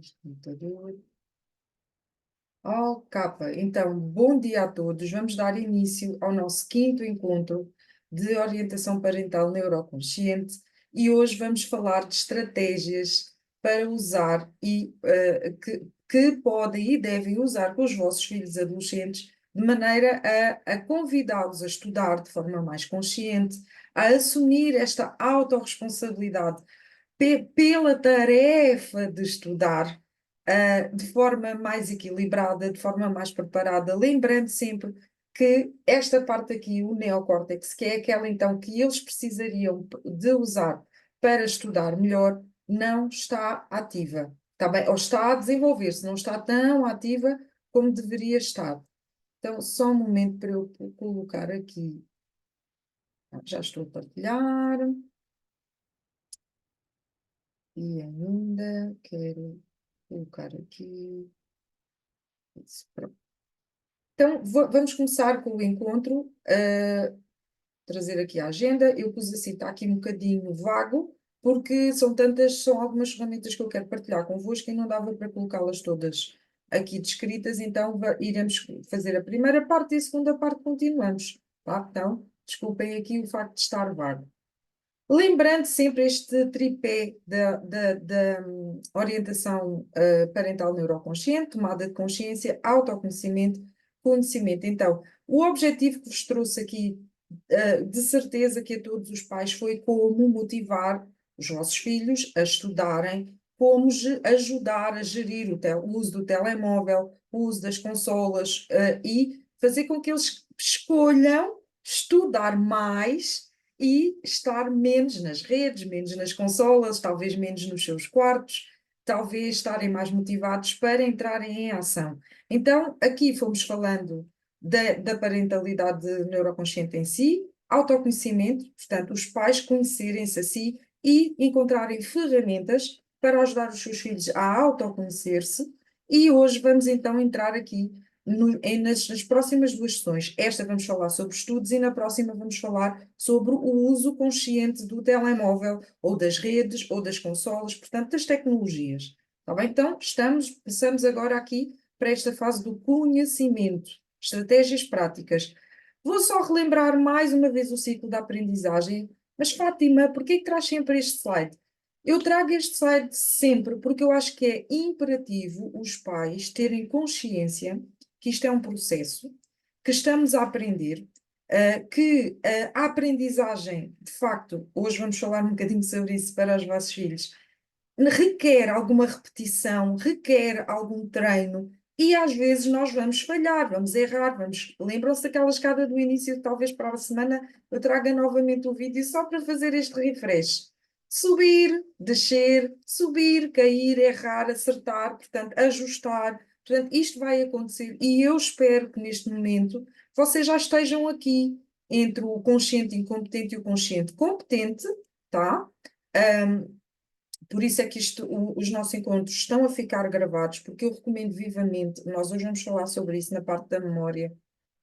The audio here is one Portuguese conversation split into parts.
Este computador. Oh, capa. Então, bom dia a todos. Vamos dar início ao nosso quinto encontro de orientação parental neuroconsciente e hoje vamos falar de estratégias para usar e que podem e devem usar com os vossos filhos adolescentes de maneira a convidá-los a estudar de forma mais consciente, a assumir esta autorresponsabilidade pela tarefa de estudar, de forma mais equilibrada, de forma mais preparada, lembrando sempre que esta parte aqui, o neocórtex, que é aquela então que eles precisariam de usar para estudar melhor, não está ativa, está bem? Ou está a desenvolver-se, não está tão ativa como deveria estar. Então, só um momento para eu colocar aqui. Já estou a partilhar. E ainda quero colocar aqui. Isso, pronto. Então, vamos começar com o encontro, trazer aqui a agenda. Eu pus assim, está aqui um bocadinho vago, porque são algumas ferramentas que eu quero partilhar convosco e não dava para colocá-las todas aqui descritas, então iremos fazer a primeira parte e a segunda parte continuamos, tá? Então, desculpem aqui o facto de estar vago. Lembrando sempre este tripé da orientação parental neuroconsciente, tomada de consciência, autoconhecimento, conhecimento. Então, o objetivo que vos trouxe aqui, de certeza que a todos os pais, foi como motivar os vossos filhos a estudarem, como ajudar a gerir o uso do telemóvel, o uso das consolas, e fazer com que eles escolham estudar mais e estar menos nas redes, menos nas consolas, talvez menos nos seus quartos, talvez estarem mais motivados para entrarem em ação. Então, aqui fomos falando da parentalidade neuroconsciente em si, autoconhecimento, portanto, os pais conhecerem-se a si e encontrarem ferramentas para ajudar os seus filhos a autoconhecer-se. E hoje vamos então entrar aqui nas próximas duas sessões. Esta vamos falar sobre estudos e na próxima vamos falar sobre o uso consciente do telemóvel ou das redes ou das consolas, portanto, das tecnologias. Tá bem? Então, passamos agora aqui para esta fase do conhecimento, estratégias práticas. Vou só relembrar mais uma vez o ciclo da aprendizagem, mas Fátima, por que traz sempre este slide? Eu trago este slide sempre porque eu acho que é imperativo os pais terem consciência que isto é um processo, que estamos a aprender, que a aprendizagem, de facto, hoje vamos falar um bocadinho sobre isso para os vossos filhos, requer alguma repetição, requer algum treino, e às vezes nós vamos falhar, vamos errar, lembram-se daquela escada do início, talvez para a semana eu traga novamente o vídeo só para fazer este refresh. Subir, descer, subir, cair, errar, acertar, portanto, ajustar. Portanto, isto vai acontecer e eu espero que neste momento vocês já estejam aqui entre o consciente incompetente e o consciente competente, tá? Por isso é que os nossos encontros estão a ficar gravados, porque eu recomendo vivamente, nós hoje vamos falar sobre isso na parte da memória,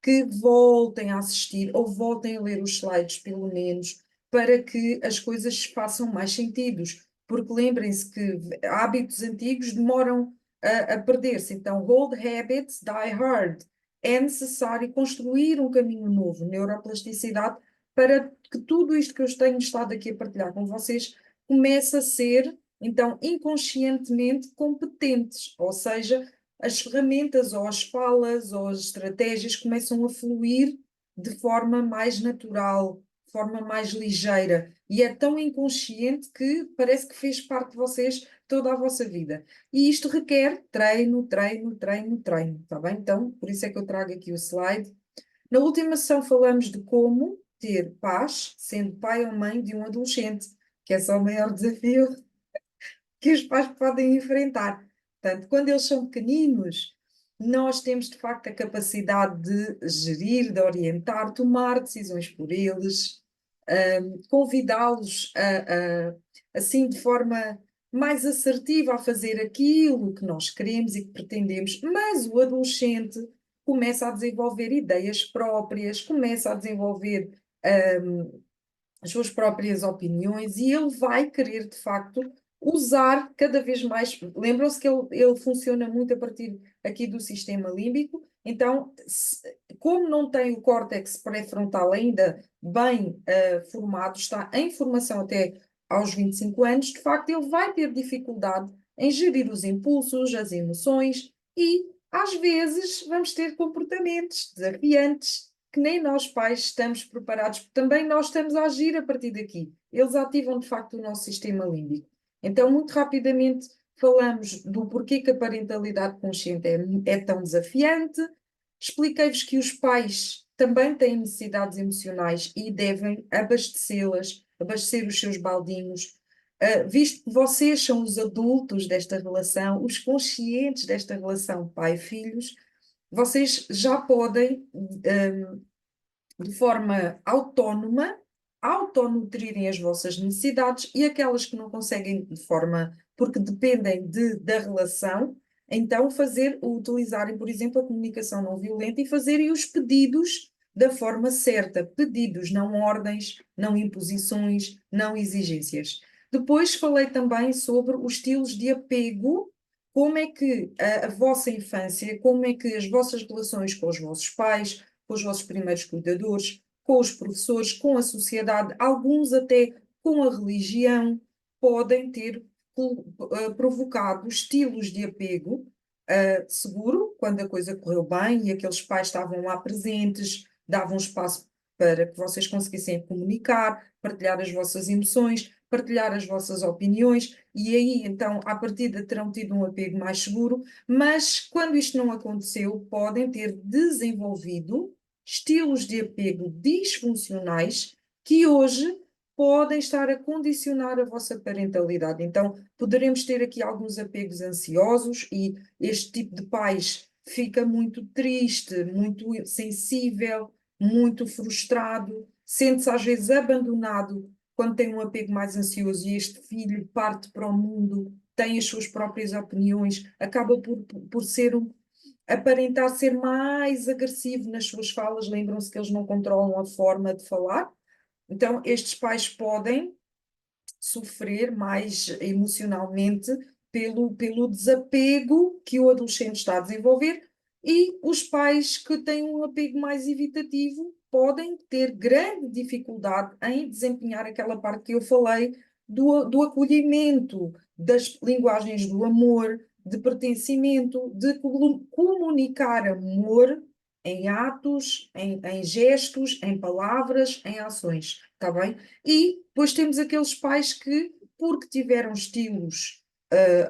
que voltem a assistir ou voltem a ler os slides, pelo menos, para que as coisas façam mais sentidos. Porque lembrem-se que hábitos antigos demoram a perder-se. Então, old habits die hard. É necessário construir um caminho novo, neuroplasticidade, para que tudo isto que eu tenho estado aqui a partilhar com vocês comece a ser, então, inconscientemente competentes. Ou seja, as ferramentas ou as falas ou as estratégias começam a fluir de forma mais natural, de forma mais ligeira. E é tão inconsciente que parece que fez parte de vocês toda a vossa vida. E isto requer treino, treino, treino, treino, está bem? Então, por isso é que eu trago aqui o slide. Na última sessão falamos de como ter paz sendo pai ou mãe de um adolescente, que é só o maior desafio que os pais podem enfrentar. Portanto, quando eles são pequeninos, nós temos de facto a capacidade de gerir, de orientar, tomar decisões por eles, convidá-los assim de forma mais assertiva a fazer aquilo que nós queremos e que pretendemos, mas o adolescente começa a desenvolver ideias próprias, começa a desenvolver as suas próprias opiniões e ele vai querer, de facto, usar cada vez mais. Lembram-se que ele funciona muito a partir aqui do sistema límbico, então, como não tem o córtex pré-frontal ainda bem formado, está em formação até aos 25 anos, de facto, ele vai ter dificuldade em gerir os impulsos, as emoções e, às vezes, vamos ter comportamentos desafiantes que nem nós pais estamos preparados, porque também nós estamos a agir a partir daqui. Eles ativam, de facto, o nosso sistema límbico. Então, muito rapidamente, falamos do porquê que a parentalidade consciente é tão desafiante. Expliquei-vos que os pais também têm necessidades emocionais e devem abastecê-las, abastecer os seus baldinhos, visto que vocês são os adultos desta relação, os conscientes desta relação pai-filhos, vocês já podem, de forma autónoma, autonutrirem as vossas necessidades e aquelas que não conseguem de forma, porque dependem da relação, então utilizarem, por exemplo, a comunicação não violenta e fazerem os pedidos da forma certa, pedidos, não ordens, não imposições, não exigências. Depois falei também sobre os estilos de apego, como é que a vossa infância, como é que as vossas relações com os vossos pais, com os vossos primeiros cuidadores, com os professores, com a sociedade, alguns até com a religião, podem ter provocado estilos de apego seguro, quando a coisa correu bem e aqueles pais estavam lá presentes, davam espaço para que vocês conseguissem comunicar, partilhar as vossas emoções, partilhar as vossas opiniões, e aí então, à partida, terão tido um apego mais seguro, mas quando isto não aconteceu, podem ter desenvolvido estilos de apego disfuncionais que hoje podem estar a condicionar a vossa parentalidade. Então, poderemos ter aqui alguns apegos ansiosos e este tipo de pais fica muito triste, muito sensível, muito frustrado, sente-se às vezes abandonado quando tem um apego mais ansioso e este filho parte para o mundo, tem as suas próprias opiniões, acaba por ser aparentar ser mais agressivo nas suas falas. Lembram-se que eles não controlam a forma de falar. Então, estes pais podem sofrer mais emocionalmente pelo desapego que o adolescente está a desenvolver, e os pais que têm um apego mais evitativo podem ter grande dificuldade em desempenhar aquela parte que eu falei do acolhimento, das linguagens do amor, de pertencimento, de comunicar amor em atos, em gestos, em palavras, em ações, está bem? E depois temos aqueles pais que, porque tiveram estilos,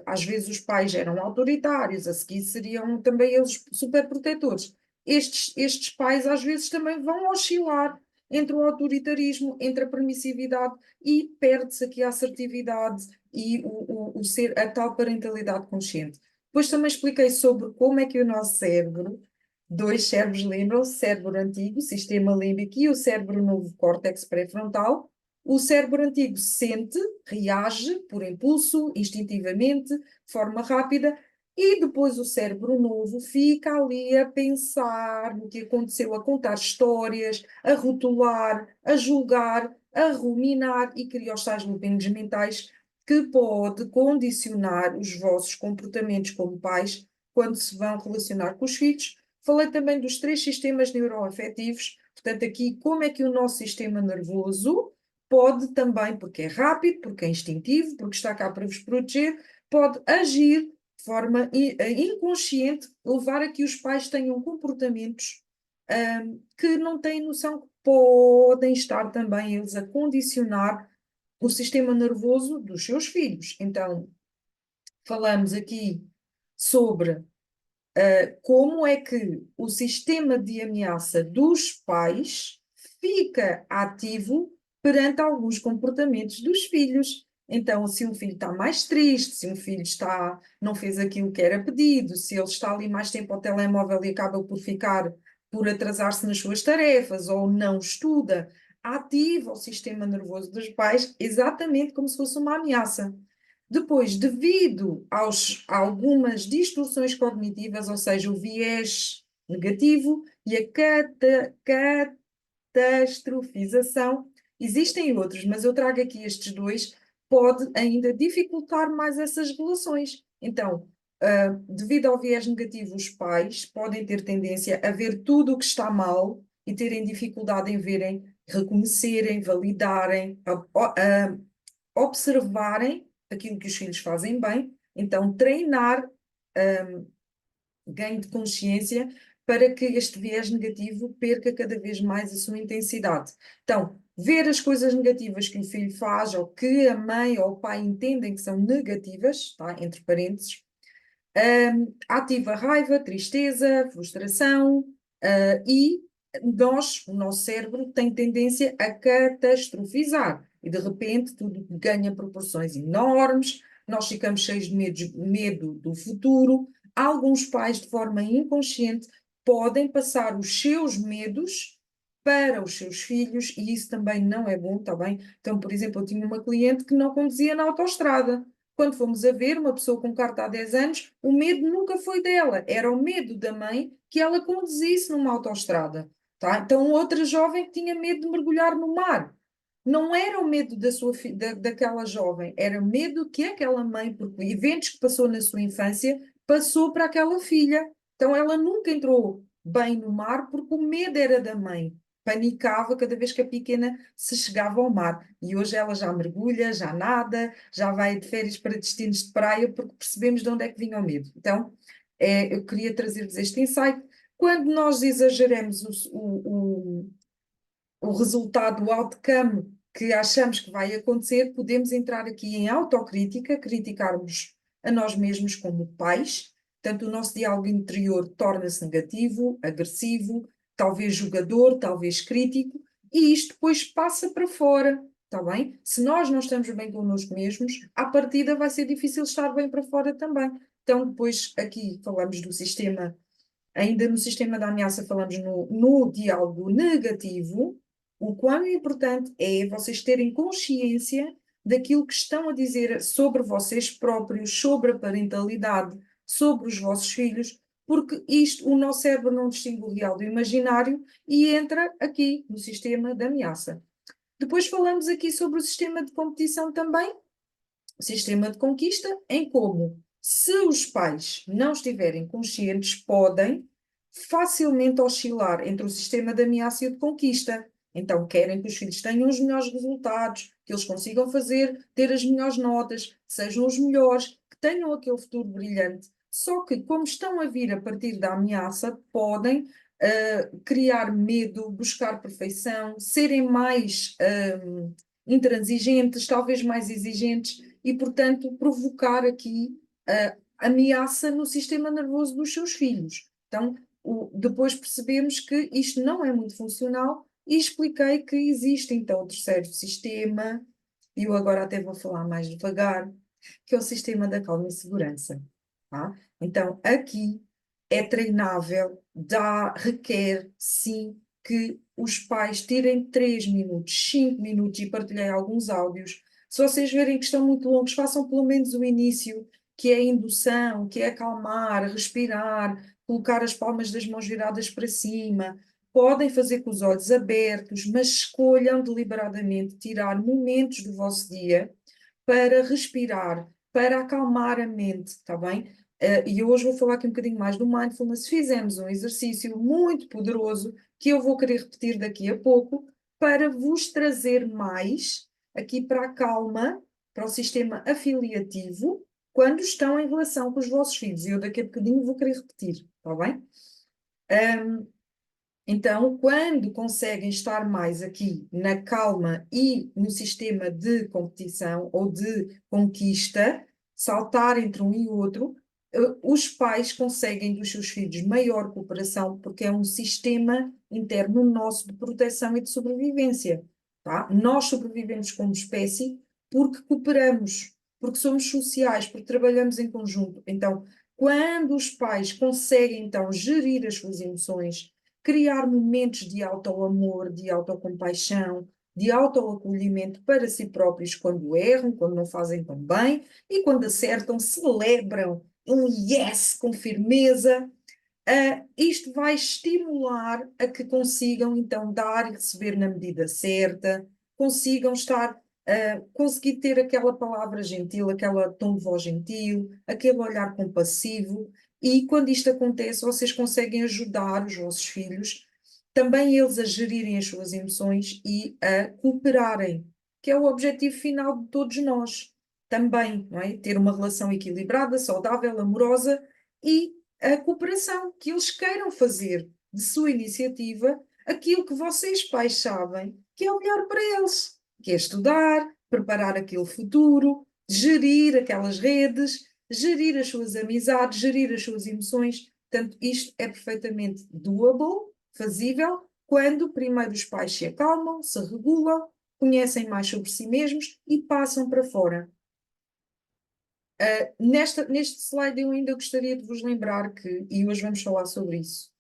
às vezes os pais eram autoritários, a seguir seriam também eles super protetores. Estes pais às vezes também vão oscilar entre o autoritarismo, entre a permissividade e perde-se aqui a assertividade e o ser, a tal parentalidade consciente. Depois também expliquei sobre como é que o nosso cérebro, dois cérebros, lembram, o cérebro antigo, sistema límbico, e o cérebro novo, córtex pré-frontal. O cérebro antigo sente, reage por impulso, instintivamente, de forma rápida, e depois o cérebro novo fica ali a pensar no que aconteceu, a contar histórias, a rotular, a julgar, a ruminar e cria os tais loopings mentais que pode condicionar os vossos comportamentos como pais quando se vão relacionar com os filhos. Falei também dos três sistemas neuroafetivos, portanto, aqui como é que o nosso sistema nervoso pode também, porque é rápido, porque é instintivo, porque está cá para vos proteger, pode agir de forma inconsciente, levar a que os pais tenham comportamentos que não têm noção que podem estar também eles a condicionar o sistema nervoso dos seus filhos. Então, falamos aqui sobre como é que o sistema de ameaça dos pais fica ativo perante alguns comportamentos dos filhos. Então, se um filho está mais triste, se um filho não fez aquilo que era pedido, se ele está ali mais tempo ao telemóvel e acaba por atrasar-se nas suas tarefas ou não estuda, ativa o sistema nervoso dos pais exatamente como se fosse uma ameaça. Depois, devido a algumas distorções cognitivas, ou seja, o viés negativo e a catastrofização, existem outros, mas eu trago aqui estes dois pode ainda dificultar mais essas relações. Então, devido ao viés negativo, os pais podem ter tendência a ver tudo o que está mal e terem dificuldade em verem, reconhecerem, validarem, observarem aquilo que os filhos fazem bem, então treinar ganho de consciência para que este viés negativo perca cada vez mais a sua intensidade. Então, ver as coisas negativas que o filho faz ou que a mãe ou o pai entendem que são negativas, tá? Entre parênteses, ativa raiva, tristeza, frustração, e o nosso cérebro tem tendência a catastrofizar e de repente tudo ganha proporções enormes, nós ficamos cheios de medo do futuro. Alguns pais, de forma inconsciente, podem passar os seus medos para os seus filhos e isso também não é bom, está bem? Então, por exemplo, eu tinha uma cliente que não conduzia na autoestrada. Quando fomos a ver uma pessoa com carta há 10 anos, o medo nunca foi dela, era o medo da mãe que ela conduzisse numa autoestrada, tá? Então, outra jovem que tinha medo de mergulhar no mar. Não era o medo daquela jovem, era o medo que aquela mãe, por eventos que passou na sua infância, passou para aquela filha. Então, ela nunca entrou bem no mar porque o medo era da mãe. Panicava cada vez que a pequena se chegava ao mar. E hoje ela já mergulha, já nada, já vai de férias para destinos de praia, porque percebemos de onde é que vinha o medo. Então, eu queria trazer-vos este insight. Quando nós exageramos o resultado, o outcome que achamos que vai acontecer, podemos entrar aqui em autocrítica, criticarmos a nós mesmos como pais. Portanto, o nosso diálogo interior torna-se negativo, agressivo, talvez julgador, talvez crítico, e isto depois passa para fora, está bem? Se nós não estamos bem connosco mesmos, à partida vai ser difícil estar bem para fora também. Então, depois aqui falamos do sistema, ainda no sistema da ameaça, falamos no diálogo negativo. O quão importante é vocês terem consciência daquilo que estão a dizer sobre vocês próprios, sobre a parentalidade, sobre os vossos filhos, porque isto, o nosso cérebro não distingue o real do imaginário e entra aqui no sistema da ameaça. Depois falamos aqui sobre o sistema de competição também, o sistema de conquista, em como, se os pais não estiverem conscientes, podem facilmente oscilar entre o sistema de ameaça e o de conquista. Então, querem que os filhos tenham os melhores resultados, que eles consigam ter as melhores notas, que sejam os melhores, que tenham aquele futuro brilhante. Só que, como estão a vir a partir da ameaça, podem criar medo, buscar perfeição, serem mais intransigentes, talvez mais exigentes, e, portanto, provocar aqui ameaça no sistema nervoso dos seus filhos. Então, depois percebemos que isto não é muito funcional e expliquei que existe então o terceiro sistema, e eu agora até vou falar mais devagar, que é o sistema da calma e segurança. Tá? Então, aqui é treinável, requer sim que os pais tirem 3 minutos, 5 minutos, e partilhei alguns áudios. Se vocês verem que estão muito longos, façam pelo menos o início, que é a indução, que é acalmar, respirar, colocar as palmas das mãos viradas para cima. Podem fazer com os olhos abertos, mas escolham deliberadamente tirar momentos do vosso dia para respirar, para acalmar a mente, está bem? E eu hoje vou falar aqui um bocadinho mais do mindfulness. Fizemos um exercício muito poderoso que eu vou querer repetir daqui a pouco para vos trazer mais aqui para a calma, para o sistema afiliativo, quando estão em relação com os vossos filhos. E eu daqui a bocadinho vou querer repetir, está bem? Então, quando conseguem estar mais aqui na calma e no sistema de competição ou de conquista, saltar entre um e outro, os pais conseguem dos seus filhos maior cooperação, porque é um sistema interno nosso de proteção e de sobrevivência. Tá? Nós sobrevivemos como espécie porque cooperamos, porque somos sociais, porque trabalhamos em conjunto. Então, quando os pais conseguem então gerir as suas emoções, criar momentos de auto-amor, de autocompaixão, de autoacolhimento para si próprios quando erram, quando não fazem tão bem e quando acertam, celebram um yes com firmeza. Isto vai estimular a que consigam então dar e receber na medida certa, consigam estar conseguir ter aquela palavra gentil, aquele tom de voz gentil, aquele olhar compassivo, e quando isto acontece, vocês conseguem ajudar os vossos filhos, também eles a gerirem as suas emoções e a cooperarem, que é o objetivo final de todos nós. Também, não é? Ter uma relação equilibrada, saudável, amorosa e a cooperação, que eles queiram fazer de sua iniciativa aquilo que vocês, pais, sabem que é o melhor para eles, que é estudar, preparar aquele futuro, gerir aquelas redes, gerir as suas amizades, gerir as suas emoções. Portanto, isto é perfeitamente doable, fazível, quando primeiro os pais se acalmam, se regulam, conhecem mais sobre si mesmos e passam para fora. Neste slide eu ainda gostaria de vos lembrar que, e hoje vamos falar sobre isso,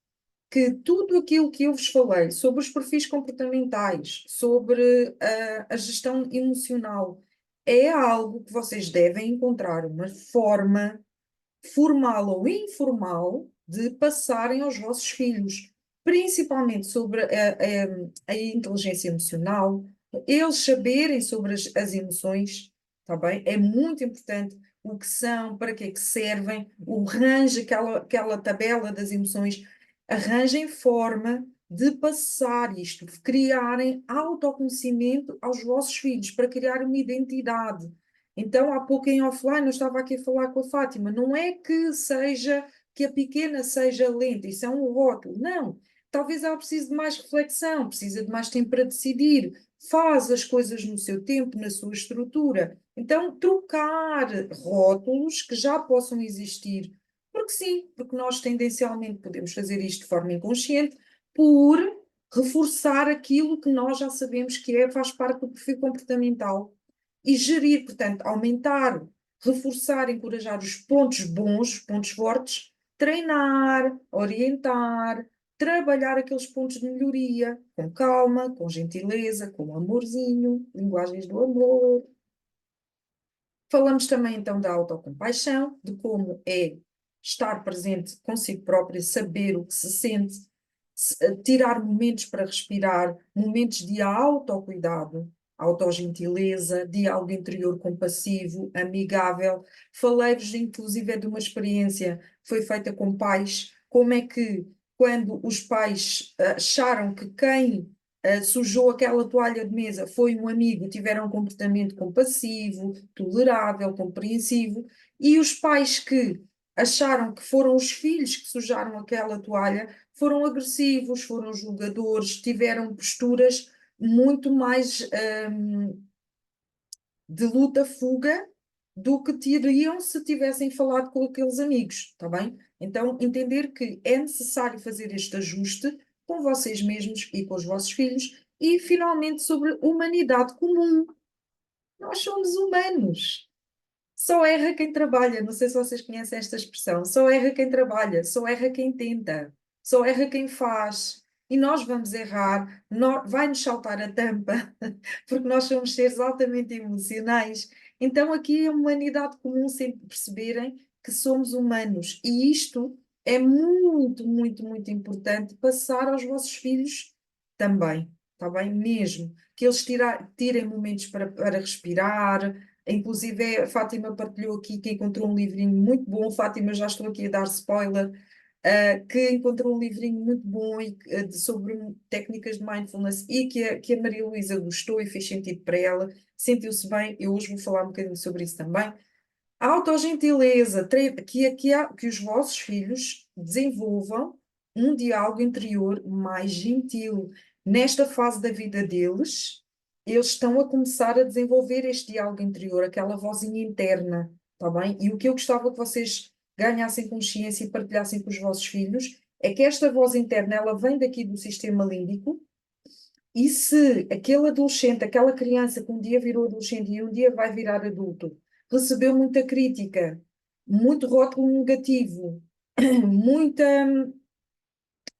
que tudo aquilo que eu vos falei sobre os perfis comportamentais, sobre a gestão emocional, é algo que vocês devem encontrar uma forma, formal ou informal, de passarem aos vossos filhos, principalmente sobre a inteligência emocional, eles saberem sobre as emoções, tá bem? É muito importante o que são, para que é que servem, arranje aquela tabela das emoções, arranjem forma de passar isto, de criarem autoconhecimento aos vossos filhos, para criar uma identidade. Então, há pouco em offline, eu estava aqui a falar com a Fátima, não é que a pequena seja lenta, isso é um rótulo, não. Talvez ela precise de mais reflexão, precisa de mais tempo para decidir, faz as coisas no seu tempo, na sua estrutura. Então, trocar rótulos que já possam existir, porque sim, porque nós tendencialmente podemos fazer isto de forma inconsciente, por reforçar aquilo que nós já sabemos que faz parte do perfil comportamental e gerir, portanto, aumentar, reforçar, encorajar os pontos bons, os pontos fortes, treinar, orientar, trabalhar aqueles pontos de melhoria, com calma, com gentileza, com amorzinho, linguagens do amor. Falamos também então da autocompaixão, de como é estar presente consigo própria, saber o que se sente, tirar momentos para respirar, momentos de autocuidado, autogentileza, diálogo interior compassivo, amigável. Falei-vos, inclusive, de uma experiência que foi feita com pais, como é que, quando os pais acharam que quem sujou aquela toalha de mesa foi um amigo, tiveram um comportamento compassivo, tolerável, compreensivo, e os pais que acharam que foram os filhos que sujaram aquela toalha, foram agressivos, foram julgadores, tiveram posturas muito mais de luta-fuga do que teriam se tivessem falado com aqueles amigos, está bem? Então, entender que é necessário fazer este ajuste com vocês mesmos e com os vossos filhos e, finalmente, sobre humanidade comum. Nós somos humanos. Só erra quem trabalha. Não sei se vocês conhecem esta expressão. Só erra quem trabalha, só erra quem tenta, só erra quem faz. E nós vamos errar, vai-nos saltar a tampa, porque nós somos seres altamente emocionais. Então, aqui é a humanidade comum, sempre perceberem que somos humanos. E isto é muito, muito, muito importante passar aos vossos filhos também, está bem? Mesmo. Que eles tirem momentos para respirar. Inclusive, a Fátima partilhou aqui que encontrou um livrinho muito bom. Fátima, já estou aqui a dar spoiler, que encontrou um livrinho muito bom sobre técnicas de mindfulness e que a Maria Luísa gostou e fez sentido para ela, sentiu-se bem. Eu hoje vou falar um bocadinho sobre isso também. A autogentileza, que os vossos filhos desenvolvam um diálogo interior mais gentil. Nesta fase da vida deles, eles estão a começar a desenvolver este diálogo interior, aquela vozinha interna, tá bem? E o que eu gostava que vocês ganhassem consciência e partilhassem com os vossos filhos é que esta voz interna, ela vem daqui do sistema límbico, e se aquele adolescente, aquela criança que um dia virou adolescente e um dia vai virar adulto, recebeu muita crítica, muito rótulo negativo, muita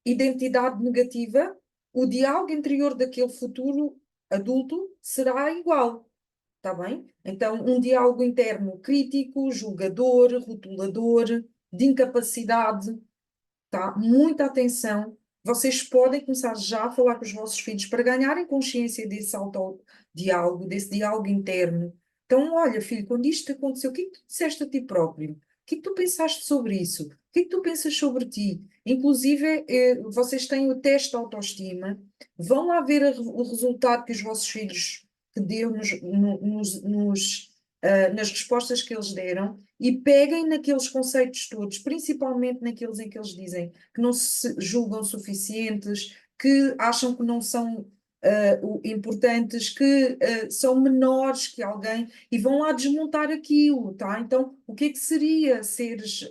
identidade negativa, o diálogo interior daquele futuro adulto será igual, está bem? Então, um diálogo interno crítico, julgador, rotulador, de incapacidade, tá? Muita atenção. vocês podem começar já a falar com os vossos filhos para ganharem consciência desse autodiálogo, desse diálogo interno. Então, olha, filho, quando isto aconteceu, o que é que tu disseste a ti próprio? O que é que tu pensaste sobre isso? O que é que tu pensas sobre ti? Inclusive, vocês têm o teste de autoestima, vão lá ver o resultado que os vossos filhos que deu nas respostas que eles deram e peguem naqueles conceitos todos, principalmente naqueles em que eles dizem que não se julgam suficientes, que acham que não são importantes, que são menores que alguém e vão lá desmontar aquilo, tá? Então, o que é que seria seres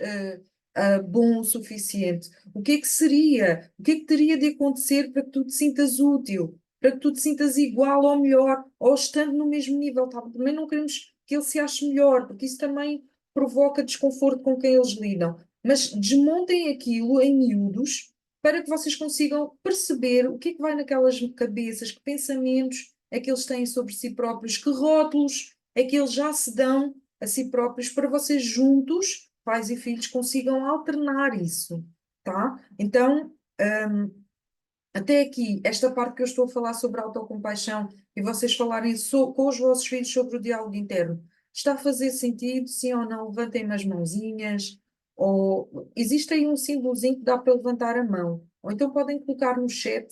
bom o suficiente? O que é que seria? O que é que teria de acontecer para que tu te sintas útil? Para que tu te sintas igual ou melhor, ou estando no mesmo nível, tá? Também não queremos que ele se ache melhor, porque isso também provoca desconforto com quem eles lidam. Mas desmontem aquilo em miúdos para que vocês consigam perceber o que é que vai naquelas cabeças, que pensamentos é que eles têm sobre si próprios, que rótulos é que eles já se dão a si próprios, para vocês juntos, pais e filhos, consigam alternar isso, tá? Então, até aqui, esta parte que eu estou a falar sobre autocompaixão e vocês falarem com os vossos filhos sobre o diálogo interno, está a fazer sentido? Sim ou não? Levantem-me as mãozinhas. Ou existe aí um símbolozinho que dá para levantar a mão. Ou então podem colocar no chat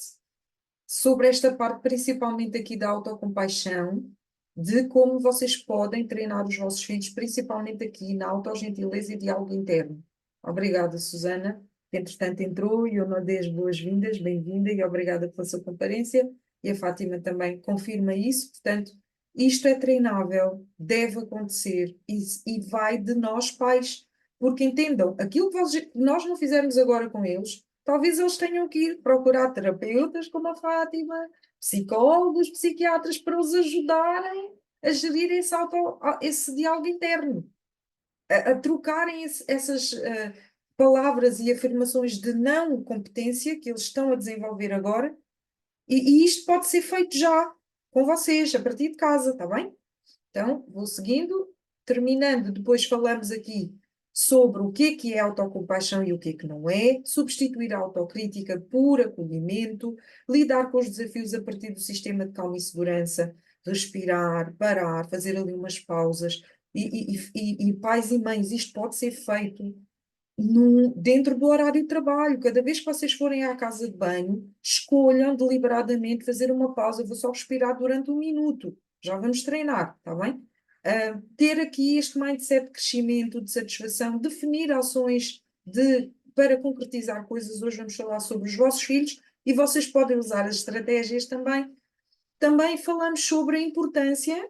sobre esta parte, principalmente aqui da autocompaixão, de como vocês podem treinar os vossos filhos, principalmente aqui na autogentileza e diálogo interno. Obrigada, Susana, que entretanto entrou e eu não dei as boas-vindas, bem-vinda e obrigada pela sua comparência. E a Fátima também confirma isso, portanto, isto é treinável, deve acontecer e vai de nós, pais, porque entendam, aquilo que nós não fizermos agora com eles, talvez eles tenham que ir procurar terapeutas como a Fátima, psicólogos, psiquiatras, para os ajudarem a gerir esse diálogo interno, a trocarem essas palavras e afirmações de não competência que eles estão a desenvolver agora, e isto pode ser feito já com vocês, a partir de casa, está bem? Então, vou seguindo, terminando, depois falamos aqui sobre o que é autocompaixão e o que não é, substituir a autocrítica por acolhimento, lidar com os desafios a partir do sistema de calma e segurança, respirar, parar, fazer ali umas pausas. E pais e mães, isto pode ser feito dentro do horário de trabalho. Cada vez que vocês forem à casa de banho, escolham deliberadamente fazer uma pausa. Eu vou só respirar durante um minuto. Já vamos treinar, está bem? Ter aqui este mindset de crescimento, de satisfação, definir ações para concretizar coisas. Hoje vamos falar sobre os vossos filhos e vocês podem usar as estratégias também. Também falamos sobre a importância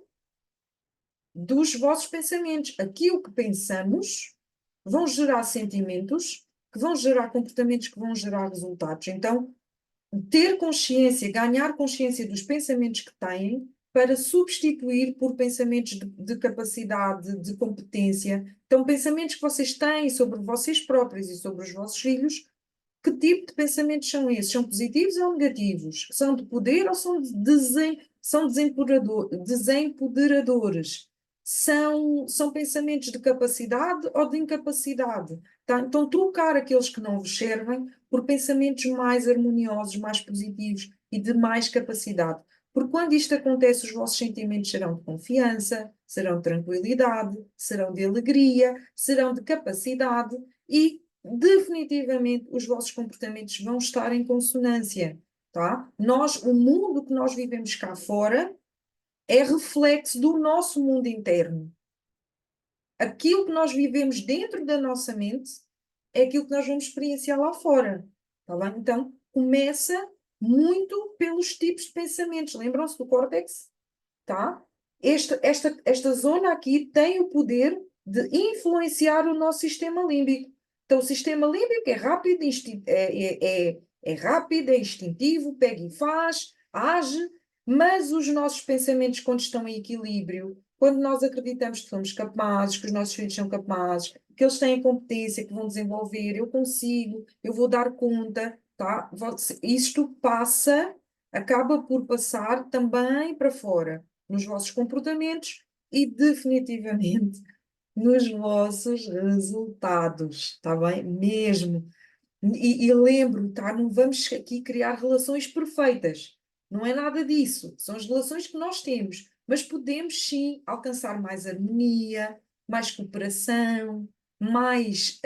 dos vossos pensamentos. Aquilo que pensamos vão gerar sentimentos, que vão gerar comportamentos, que vão gerar resultados. Então, ter consciência, ganhar consciência dos pensamentos que têm para substituir por pensamentos de capacidade, de competência. Então, pensamentos que vocês têm sobre vocês próprios e sobre os vossos filhos, que tipo de pensamentos são esses? São positivos ou negativos? São de poder ou são desempoderadores? São pensamentos de capacidade ou de incapacidade? Tá? Então, trocar aqueles que não vos servem por pensamentos mais harmoniosos, mais positivos e de mais capacidade. Porque quando isto acontece, os vossos sentimentos serão de confiança, serão de tranquilidade, serão de alegria, serão de capacidade e definitivamente os vossos comportamentos vão estar em consonância, tá? O mundo que nós vivemos cá fora é reflexo do nosso mundo interno. Aquilo que nós vivemos dentro da nossa mente é aquilo que nós vamos experienciar lá fora, tá bem? Então, começa muito pelos tipos de pensamentos. Lembram-se do córtex? Tá? Esta zona aqui tem o poder de influenciar o nosso sistema límbico. Então, o sistema límbico é rápido, é rápido, é instintivo, pega e faz, age, mas os nossos pensamentos, quando estão em equilíbrio, quando nós acreditamos que somos capazes, que os nossos filhos são capazes, que eles têm competência, que vão desenvolver, eu consigo, eu vou dar conta, tá? Isto acaba por passar também para fora nos vossos comportamentos e definitivamente nos vossos resultados, está bem? Mesmo. E lembro, tá? Não vamos aqui criar relações perfeitas. Não é nada disso. São as relações que nós temos. Mas podemos sim alcançar mais harmonia, mais cooperação, mais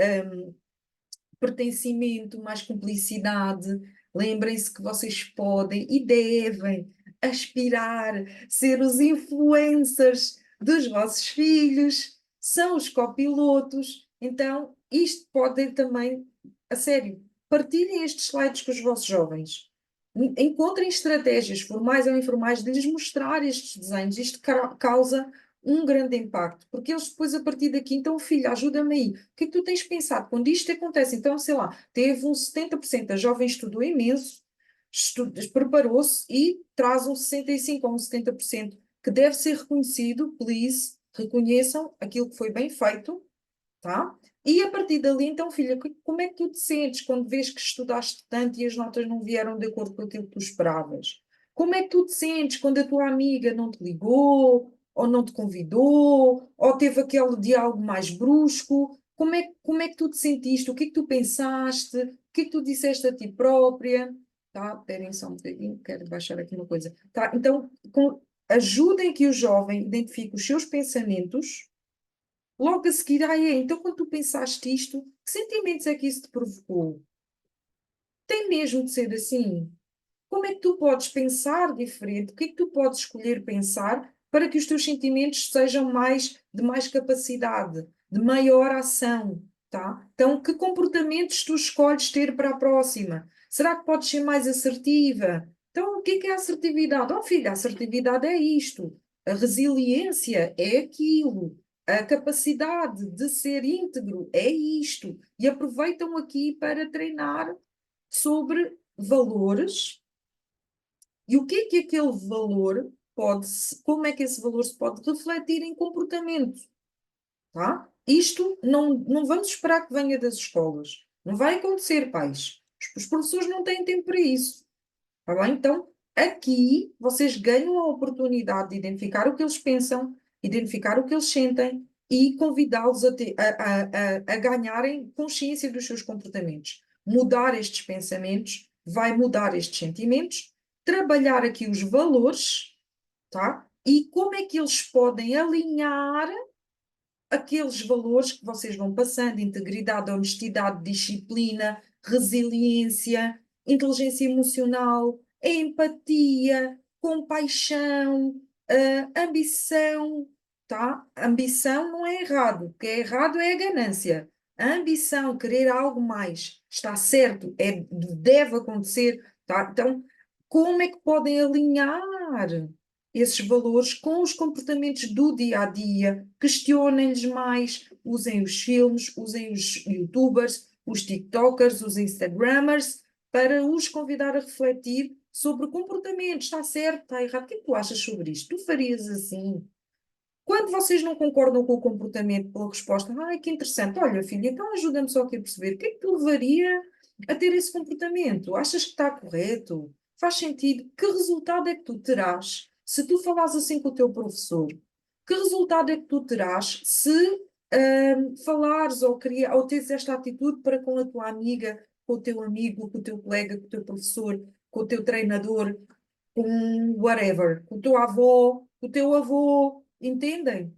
pertencimento, mais cumplicidade. Lembrem-se que vocês podem e devem aspirar ser os influencers dos vossos filhos, são os copilotos. Então, isto pode também, a sério, partilhem estes slides com os vossos jovens. Encontrem estratégias formais ou informais de lhes mostrar estes desenhos. Isto causa um grande impacto, porque eles depois, a partir daqui, então, filho, ajuda-me aí. O que é que tu tens pensado? Quando isto acontece, então, sei lá, teve um 70%, da jovem estudou imenso, preparou-se e traz um 65% ou um 70% que deve ser reconhecido, please, reconheçam aquilo que foi bem feito, tá? E a partir dali, então, filha, como é que tu te sentes quando vês que estudaste tanto e as notas não vieram de acordo com aquilo que tu esperavas? Como é que tu te sentes quando a tua amiga não te ligou, ou não te convidou, ou teve aquele diálogo mais brusco? Como é que tu te sentiste? O que é que tu pensaste? O que é que tu disseste a ti própria? Tá? Esperem só um bocadinho, quero baixar aqui uma coisa. Tá? Então, ajudem que o jovem identifique os seus pensamentos. Logo a seguir, então quando tu pensaste isto, que sentimentos é que isso te provocou? Tem mesmo de ser assim? Como é que tu podes pensar diferente? O que é que tu podes escolher pensar para que os teus sentimentos sejam de mais capacidade, de maior ação, tá? Então, que comportamentos tu escolhes ter para a próxima? Será que podes ser mais assertiva? Então, o que é a assertividade? Oh, filha, a assertividade é isto. A resiliência é aquilo. A capacidade de ser íntegro é isto. E aproveitam aqui para treinar sobre valores e o que é que aquele valor pode, como é que esse valor se pode refletir em comportamento, tá? Isto não vamos esperar que venha das escolas. Não vai acontecer, pais. Os professores não têm tempo para isso, tá bem? Então, aqui vocês ganham a oportunidade de identificar o que eles pensam, identificar o que eles sentem e convidá-los a ganharem consciência dos seus comportamentos. Mudar estes pensamentos vai mudar estes sentimentos, trabalhar aqui os valores, tá? E como é que eles podem alinhar aqueles valores que vocês vão passando: integridade, honestidade, disciplina, resiliência, inteligência emocional, empatia, compaixão, ambição, tá? Ambição não é errado, o que é errado é a ganância. A ambição, querer algo mais, está certo, deve acontecer, tá? Então, como é que podem alinhar esses valores com os comportamentos do dia a dia? Questionem-lhes mais, usem os filmes, usem os YouTubers, os TikTokers, os Instagrammers, para os convidar a refletir sobre comportamentos. Está certo, está errado. O que é que tu achas sobre isto? Tu farias assim? Quando vocês não concordam com o comportamento, pela resposta, ai, que interessante, olha, filha, então ajuda-me só aqui a perceber, o que é que te levaria a ter esse comportamento? Achas que está correto? Faz sentido? Que resultado é que tu terás se tu falares assim com o teu professor? Que resultado é que tu terás se falares ou teres esta atitude para com a tua amiga, com o teu amigo, com o teu colega, com o teu professor, com o teu treinador, com whatever, com o teu avô, com o teu avô, entendem?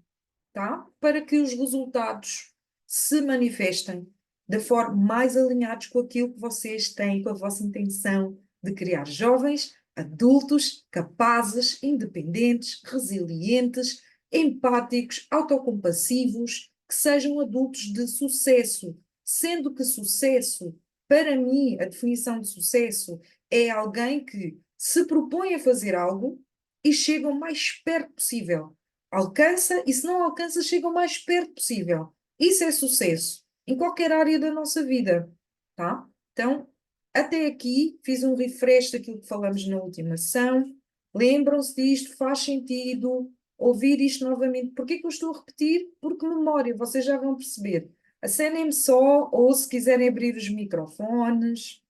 Tá? Para que os resultados se manifestem da forma mais alinhados com aquilo que vocês têm, com a vossa intenção de criar jovens, adultos, capazes, independentes, resilientes, empáticos, autocompassivos, que sejam adultos de sucesso, sendo que sucesso, para mim, a definição de sucesso é alguém que se propõe a fazer algo e chega o mais perto possível. Alcança e, se não alcança, chega o mais perto possível. Isso é sucesso em qualquer área da nossa vida, tá? Então, até aqui fiz um refresh daquilo que falamos na última sessão. Lembram-se disto? Faz sentido ouvir isto novamente? Porquê que eu estou a repetir? Porque memória, vocês já vão perceber. Acenem-me só, ou se quiserem abrir os microfones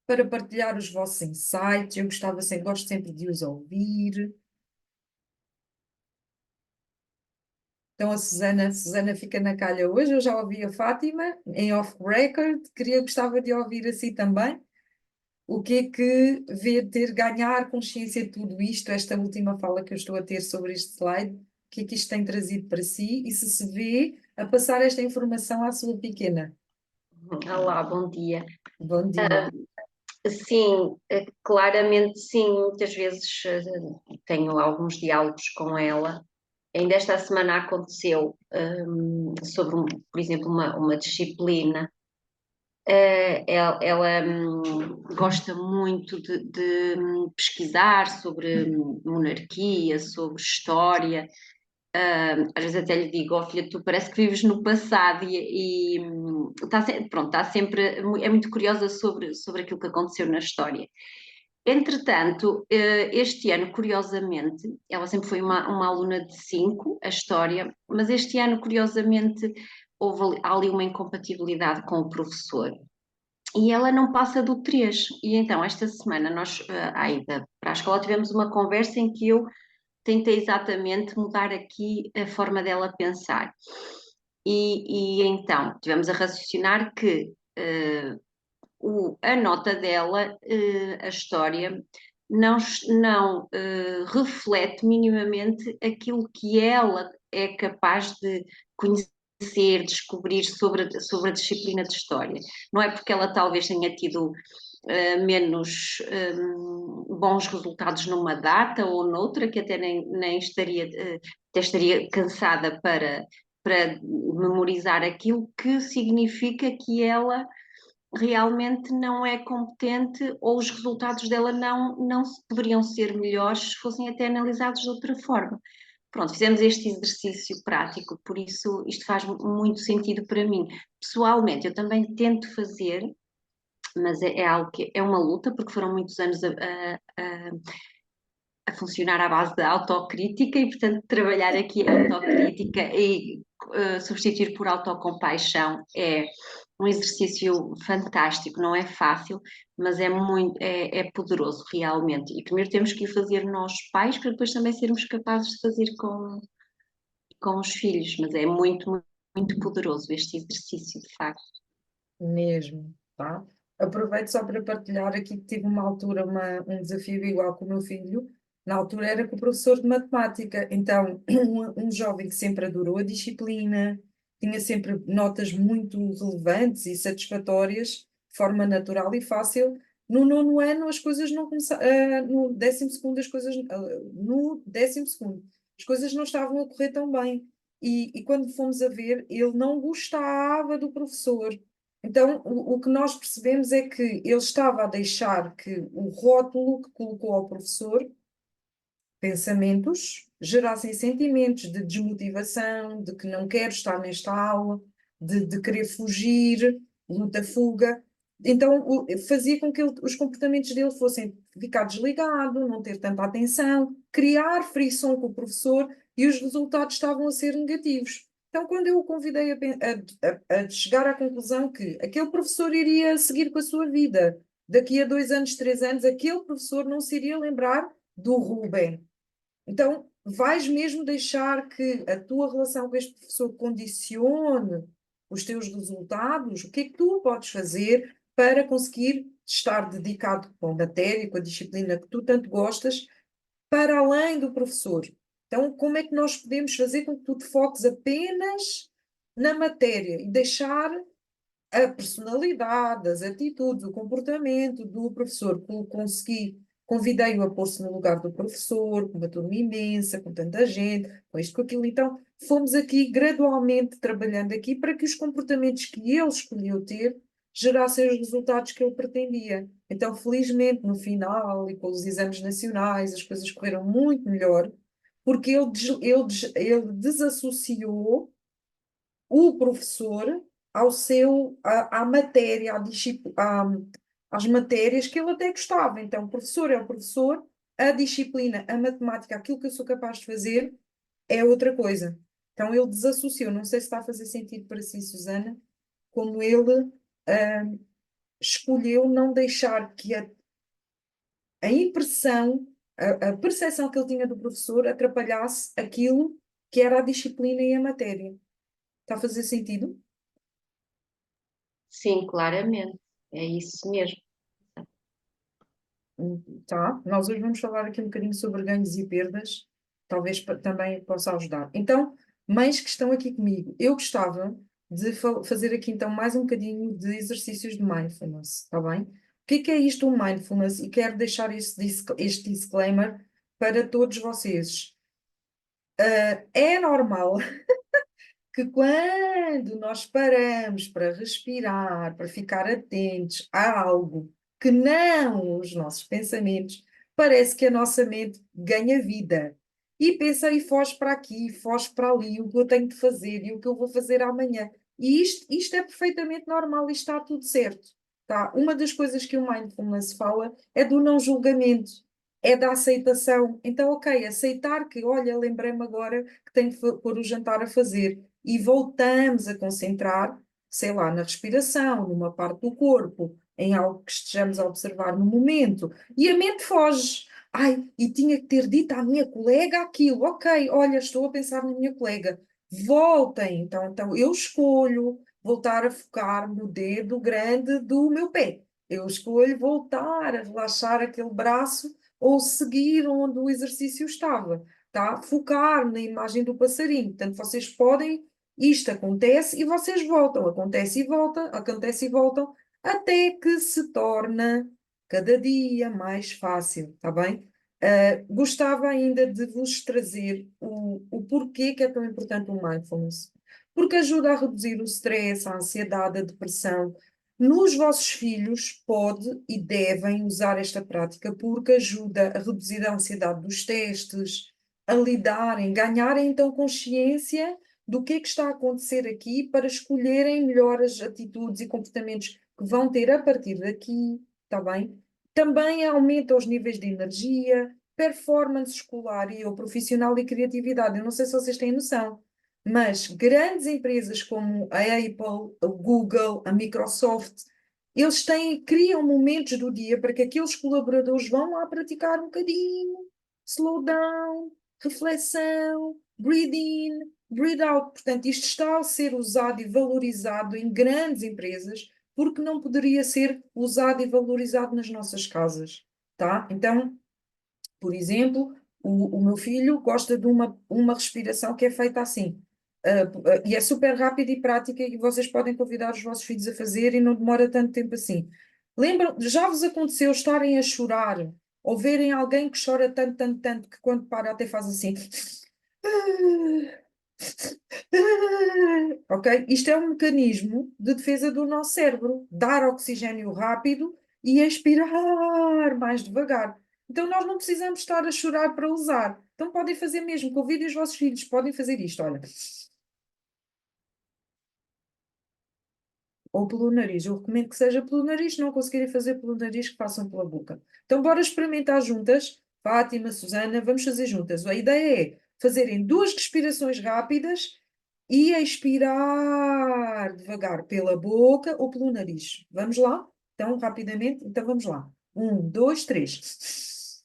para partilhar os vossos insights. Eu gosto sempre de os ouvir. Então a Susana fica na calha hoje. Eu já ouvi a Fátima em off-record, gostava de ouvir assim também. O que é que vê ter ganhar consciência de tudo isto, esta última fala que eu estou a ter sobre este slide, o que é que isto tem trazido para si e se vê a passar esta informação à sua pequena? Olá, bom dia. Bom dia. Sim, claramente sim, muitas vezes tenho alguns diálogos com ela. Ainda esta semana aconteceu sobre, por exemplo, uma disciplina. Ela gosta muito de pesquisar sobre monarquia, sobre história. Às vezes até lhe digo, oh, filha, tu parece que vives no passado e pronto, está sempre, é muito curiosa sobre aquilo que aconteceu na história. Entretanto, este ano, curiosamente, ela sempre foi uma aluna de 5, a história, mas este ano, curiosamente, houve ali uma incompatibilidade com o professor e ela não passa do 3. E então, esta semana, nós, à ida para a escola, tivemos uma conversa em que eu tentei exatamente mudar aqui a forma dela pensar. E então, tivemos a raciocinar que a nota dela, a história, não reflete minimamente aquilo que ela é capaz de conhecer, descobrir sobre a disciplina de história. Não é porque ela talvez tenha tido menos bons resultados numa data ou noutra, que até nem estaria, até estaria cansada para memorizar aquilo, que significa que ela realmente não é competente ou os resultados dela não deveriam ser melhores se fossem até analisados de outra forma. Pronto, fizemos este exercício prático, por isso isto faz muito sentido para mim. Pessoalmente, eu também tento fazer, mas é algo que é uma luta, porque foram muitos anos a funcionar à base da autocrítica e, portanto, trabalhar aqui a autocrítica e substituir por autocompaixão é um exercício fantástico, não é fácil, mas é poderoso realmente. E primeiro temos que o fazer nós pais, para depois também sermos capazes de fazer com os filhos, mas é muito poderoso este exercício, de facto. Mesmo, tá? Aproveito só para partilhar aqui que tive uma altura um desafio igual com o meu filho. Na altura era com o professor de matemática. Então, um jovem que sempre adorou a disciplina, tinha sempre notas muito relevantes e satisfatórias, de forma natural e fácil. No nono ano as coisas não começaram, no 12º no 12º as coisas não estavam a correr tão bem. E quando fomos a ver, ele não gostava do professor. Então, o que nós percebemos é que ele estava a deixar que o rótulo que colocou ao professor, pensamentos, gerassem sentimentos de desmotivação, de que não quero estar nesta aula, de querer fugir, luta-fuga. Então, fazia com que os comportamentos dele fossem ficar desligado, não ter tanta atenção, criar frição com o professor e os resultados estavam a ser negativos. Então, quando eu o convidei a chegar à conclusão que aquele professor iria seguir com a sua vida, daqui a 2 anos, 3 anos, aquele professor não se iria lembrar do Ruben. Então, vais mesmo deixar que a tua relação com este professor condicione os teus resultados? O que é que tu podes fazer para conseguir estar dedicado com a matéria, com a disciplina que tu tanto gostas, para além do professor? Então, como é que nós podemos fazer com que tu te foques apenas na matéria e deixar a personalidade, as atitudes, o comportamento do professor, convidei-o a pôr-se no lugar do professor, com uma turma imensa, com tanta gente, com isto, com aquilo. Então, fomos aqui gradualmente trabalhando aqui para que os comportamentos que ele escolheu ter gerassem os resultados que ele pretendia. Então, felizmente, no final e com os exames nacionais, as coisas correram muito melhor, porque ele desassociou o professor à matéria, às matérias que ele até gostava. Então, o professor é o professor, a disciplina, a matemática, aquilo que eu sou capaz de fazer é outra coisa. Então, ele desassociou. Não sei se está a fazer sentido para si, Susana, como ele escolheu não deixar que a impressão, a percepção que ele tinha do professor atrapalhasse aquilo que era a disciplina e a matéria. Está a fazer sentido? Sim, claramente. É isso mesmo. Tá? Nós hoje vamos falar aqui um bocadinho sobre ganhos e perdas, talvez também possa ajudar. Então, mães que estão aqui comigo, eu gostava de fazer aqui então mais um bocadinho de exercícios de mindfulness, está bem? O que é isto, o mindfulness? E quero deixar este disclaimer para todos vocês. É normal que quando nós paramos para respirar, para ficar atentos a algo que não os nossos pensamentos, parece que a nossa mente ganha vida e pensa e foge para aqui, foge para ali, o que eu tenho de fazer e o que eu vou fazer amanhã. E isto é perfeitamente normal e está tudo certo. Tá? Uma das coisas que o mindfulness fala é do não julgamento, é da aceitação. Então, ok, aceitar que, olha, lembrei-me agora que tenho que pôr o jantar a fazer e voltamos a concentrar, sei lá, na respiração, numa parte do corpo, em algo que estejamos a observar no momento, e a mente foge. Ai, e tinha que ter dito à minha colega aquilo. Ok, olha, estou a pensar na minha colega. Voltem. Então eu escolho voltar a focar no dedo grande do meu pé. Eu escolho voltar a relaxar aquele braço ou seguir onde o exercício estava, tá? Focar na imagem do passarinho. Portanto, vocês podem isto acontece e vocês voltam, acontece e volta, acontece e voltam, até que se torna cada dia mais fácil, está bem? Gostava ainda de vos trazer o porquê que é tão importante o mindfulness. Porque ajuda a reduzir o stress, a ansiedade, a depressão. Nos vossos filhos, pode e devem usar esta prática porque ajuda a reduzir a ansiedade dos testes, a lidarem, ganharem então consciência do que está a acontecer aqui para escolherem melhor as atitudes e comportamentos que vão ter a partir daqui, está bem? Também aumenta os níveis de energia, performance escolar e ou profissional e criatividade. Eu não sei se vocês têm noção, mas grandes empresas como a Apple, a Google, a Microsoft, eles criam momentos do dia para que aqueles colaboradores vão lá praticar um bocadinho, slow down, reflexão, breathe in, breathe out. Portanto, isto está a ser usado e valorizado em grandes empresas, porque não poderia ser usado e valorizado nas nossas casas, tá? Então, por exemplo, o meu filho gosta de uma respiração que é feita assim. E é super rápida e prática e vocês podem convidar os vossos filhos a fazer e não demora tanto tempo assim. Lembram, já vos aconteceu estarem a chorar ou verem alguém que chora tanto, tanto, tanto que quando para até faz assim. Ok? Isto é um mecanismo de defesa do nosso cérebro, dar oxigênio rápido e expirar mais devagar. Então nós não precisamos estar a chorar para usar. Então podem fazer mesmo, convidem os vossos filhos, podem fazer isto, olha. Ou pelo nariz. Eu recomendo que seja pelo nariz, se não conseguirem fazer pelo nariz, que façam pela boca. Então bora experimentar juntas. Fátima, Susana, vamos fazer juntas. A ideia é fazerem duas respirações rápidas e expirar devagar pela boca ou pelo nariz. Vamos lá? Então, rapidamente, então vamos lá. Um, dois, três.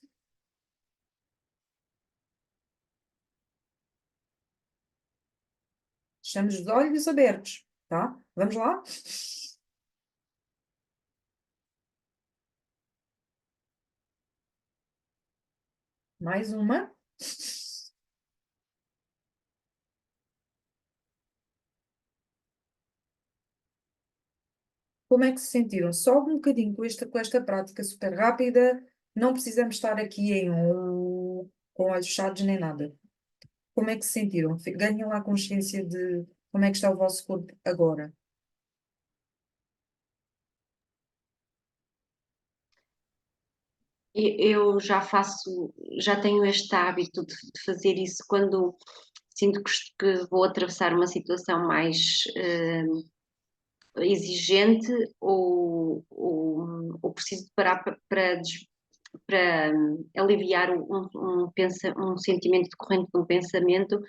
Estamos os olhos abertos, tá? Vamos lá? Mais uma. Como é que se sentiram? Só um bocadinho com esta prática super rápida. Não precisamos estar aqui com olhos fechados nem nada. Como é que se sentiram? Ganham lá consciência de como é que está o vosso corpo agora. Eu já tenho este hábito de fazer isso quando sinto que vou atravessar uma situação mais exigente ou preciso de parar para aliviar um sentimento decorrente de um pensamento.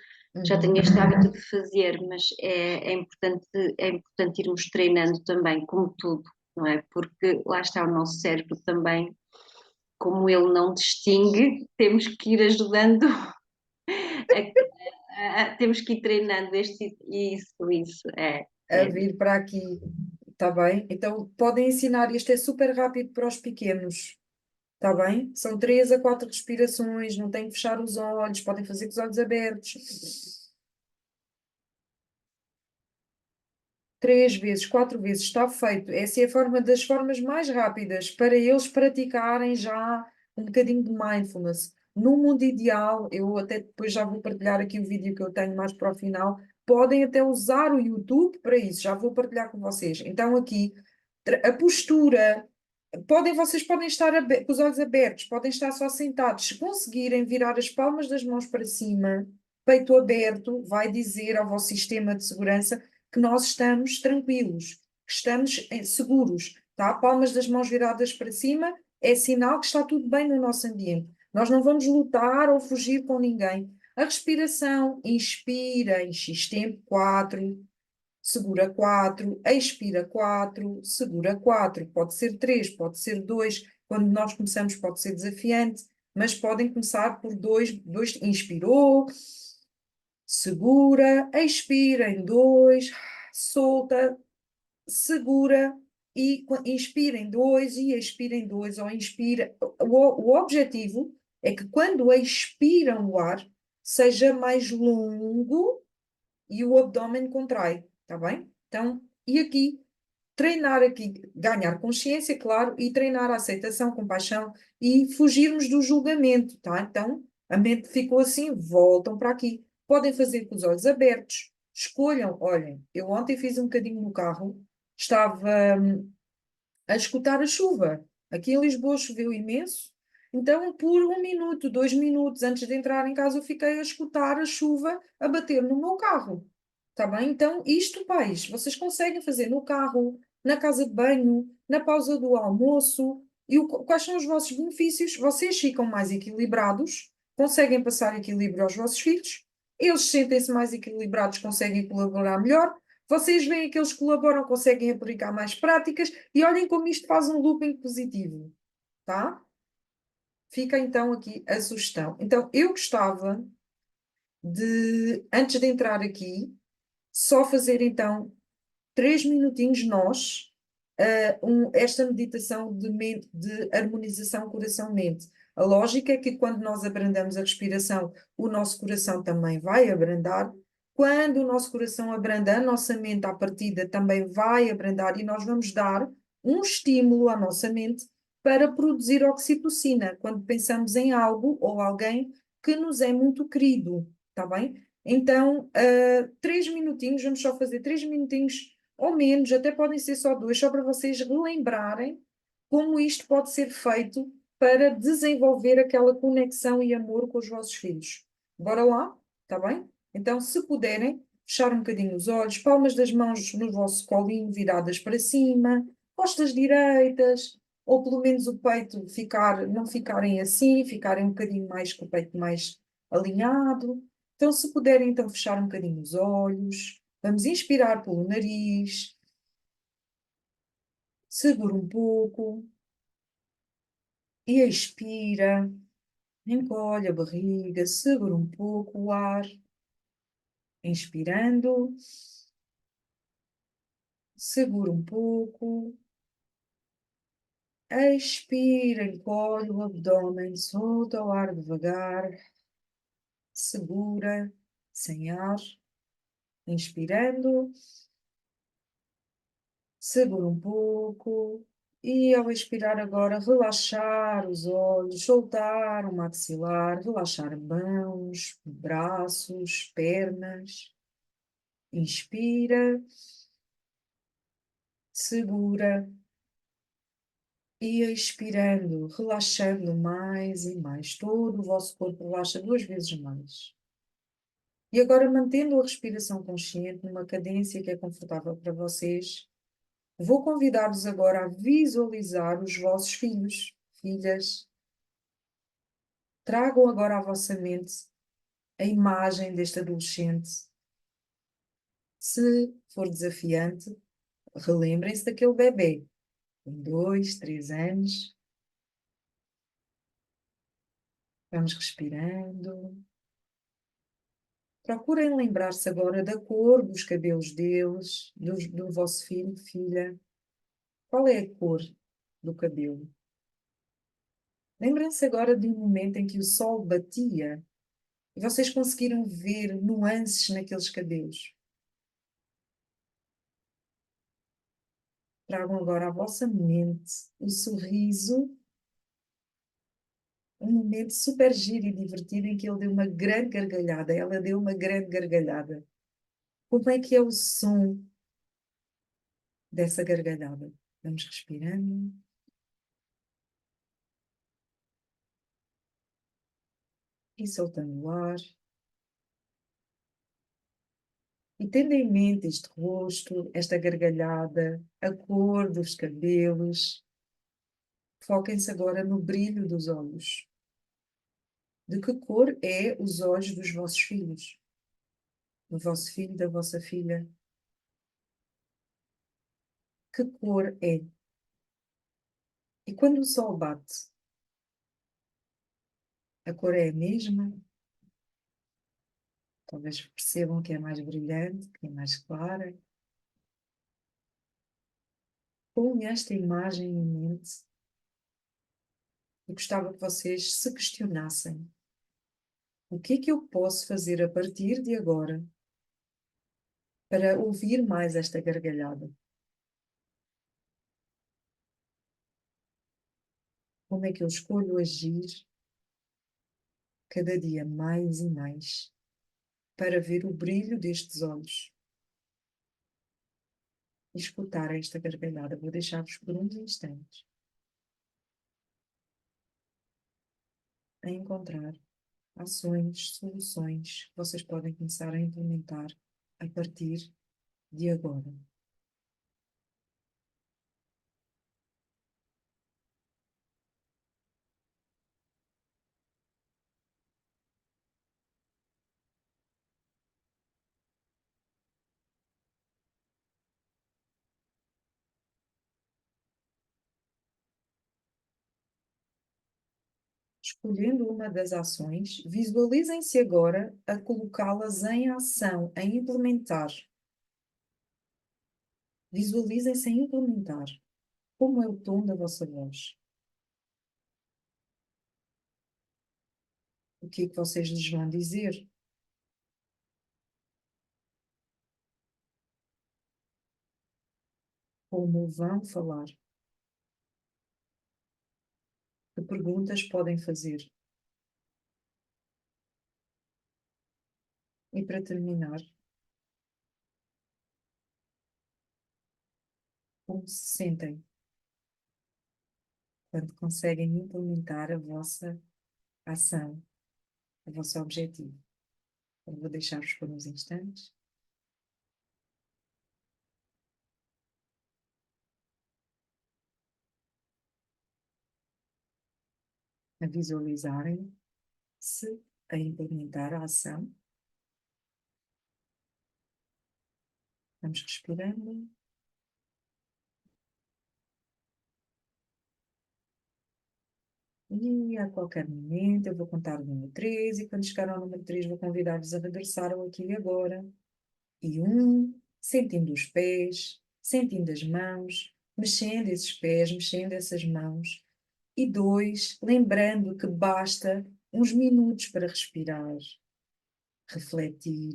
Já tenho Uhum. este hábito de fazer, mas é importante irmos treinando também, como tudo, não é? Porque lá está o nosso cérebro também, como ele não distingue, temos que ir ajudando a, temos que ir treinando este, isso, a é. vir para aqui, está bem? Então podem ensinar, isto é super rápido para os pequenos, está bem? São 3 a 4 respirações, não têm que fechar os olhos, podem fazer com os olhos abertos. 3 vezes, 4 vezes, está feito. Essa é a forma das formas mais rápidas para eles praticarem já um bocadinho de mindfulness. No mundo ideal, eu até depois já vou partilhar aqui o vídeo que eu tenho mais para o final. Podem até usar o YouTube para isso, já vou partilhar com vocês. Então, aqui, a postura. Vocês podem estar com os olhos abertos, podem estar só sentados. Se conseguirem virar as palmas das mãos para cima, peito aberto, vai dizer ao vosso sistema de segurança que nós estamos tranquilos, que estamos seguros, tá? Palmas das mãos viradas para cima é sinal que está tudo bem no nosso ambiente. Nós não vamos lutar ou fugir com ninguém. A respiração, inspira em X tempo, 4, segura 4, expira 4, segura 4. Pode ser 3, pode ser 2. Quando nós começamos, pode ser desafiante, mas podem começar por 2. Inspirou, segura, expira em 2, solta, segura e inspira em 2 e expira em 2, ou inspira. O objetivo é que quando expiram o ar, seja mais longo e o abdômen contrai, tá bem? Então, e aqui, treinar aqui, ganhar consciência, claro, e treinar a aceitação, compaixão e fugirmos do julgamento, tá? Então, a mente ficou assim, voltam para aqui. Podem fazer com os olhos abertos, escolham, olhem, eu ontem fiz um bocadinho no carro, estava a escutar a chuva. Aqui em Lisboa choveu imenso, então por 1 minuto, 2 minutos antes de entrar em casa, eu fiquei a escutar a chuva a bater no meu carro. Está bem? Então, isto, pais, vocês conseguem fazer no carro, na casa de banho, na pausa do almoço. E quais são os vossos benefícios? Vocês ficam mais equilibrados, conseguem passar equilíbrio aos vossos filhos, eles sentem-se mais equilibrados, conseguem colaborar melhor. Vocês veem que eles colaboram, conseguem aplicar mais práticas e olhem como isto faz um looping positivo, tá? Fica então aqui a sugestão. Então, eu gostava de, antes de entrar aqui, só fazer então 3 minutinhos nós, esta meditação de harmonização coração-mente. A lógica é que quando nós abrandamos a respiração, o nosso coração também vai abrandar. Quando o nosso coração abranda, a nossa mente à partida também vai abrandar e nós vamos dar um estímulo à nossa mente para produzir oxitocina, quando pensamos em algo ou alguém que nos é muito querido, tá bem? Então, 3 minutinhos, vamos só fazer 3 minutinhos ou menos, até podem ser só 2, só para vocês relembrarem como isto pode ser feito para desenvolver aquela conexão e amor com os vossos filhos. Bora lá? Está bem? Então, se puderem, fechar um bocadinho os olhos, palmas das mãos no vosso colinho viradas para cima, costas direitas, ou pelo menos o peito ficar, não ficarem assim, ficarem um bocadinho mais com o peito mais alinhado. Então, se puderem, então fechar um bocadinho os olhos. Vamos inspirar pelo nariz, segura um pouco e expira, encolhe a barriga, segura um pouco o ar, inspirando, segura um pouco, expira, encolhe o abdômen, solta o ar devagar, segura, sem ar, inspirando, segura um pouco. E ao expirar agora, relaxar os olhos, soltar o maxilar, relaxar mãos, braços, pernas. Inspira, segura e expirando, relaxando mais e mais. Todo o vosso corpo relaxa 2 vezes mais. E agora, mantendo a respiração consciente numa cadência que é confortável para vocês, vou convidar-vos agora a visualizar os vossos filhos, filhas. Tragam agora à vossa mente a imagem deste adolescente. Se for desafiante, relembrem-se daquele bebê, com 2, 3 anos. Vamos respirando. Procurem lembrar-se agora da cor dos cabelos deles, do vosso filho, filha. Qual é a cor do cabelo? Lembrem-se agora de um momento em que o sol batia e vocês conseguiram ver nuances naqueles cabelos. Tragam agora à vossa mente o sorriso, um momento super giro e divertido em que ele deu uma grande gargalhada, ela deu uma grande gargalhada. Como é que é o som dessa gargalhada? Vamos respirando e soltando o ar. E tendo em mente este rosto, esta gargalhada, a cor dos cabelos, foquem-se agora no brilho dos olhos. De que cor é os olhos dos vossos filhos? Do vosso filho, da vossa filha? Que cor é? E quando o sol bate, a cor é a mesma? Talvez percebam que é mais brilhante, que é mais clara. Com esta imagem em mente, eu gostava que vocês se questionassem: o que é que eu posso fazer a partir de agora para ouvir mais esta gargalhada? Como é que eu escolho agir cada dia mais e mais para ver o brilho destes olhos e escutar esta gargalhada? Vou deixar-vos por uns instantes a encontrar ações, soluções que vocês podem começar a implementar a partir de agora. Escolhendo uma das ações, visualizem-se agora a colocá-las em ação, a implementar. Visualizem-se a implementar. Como é o tom da vossa voz? O que é que vocês lhes vão dizer? Como vão falar? Que perguntas podem fazer? E para terminar, como se sentem quando conseguem implementar a vossa ação, o vosso objetivo? Eu vou deixar-vos por uns instantes a visualizarem-se a implementar a ação. Vamos respirando. E a qualquer momento eu vou contar o número 3 e quando chegar ao número 3 vou convidar-vos a regressar ao aqui e agora. E sentindo os pés, sentindo as mãos, mexendo esses pés, mexendo essas mãos. E 2, lembrando que basta uns minutos para respirar, refletir,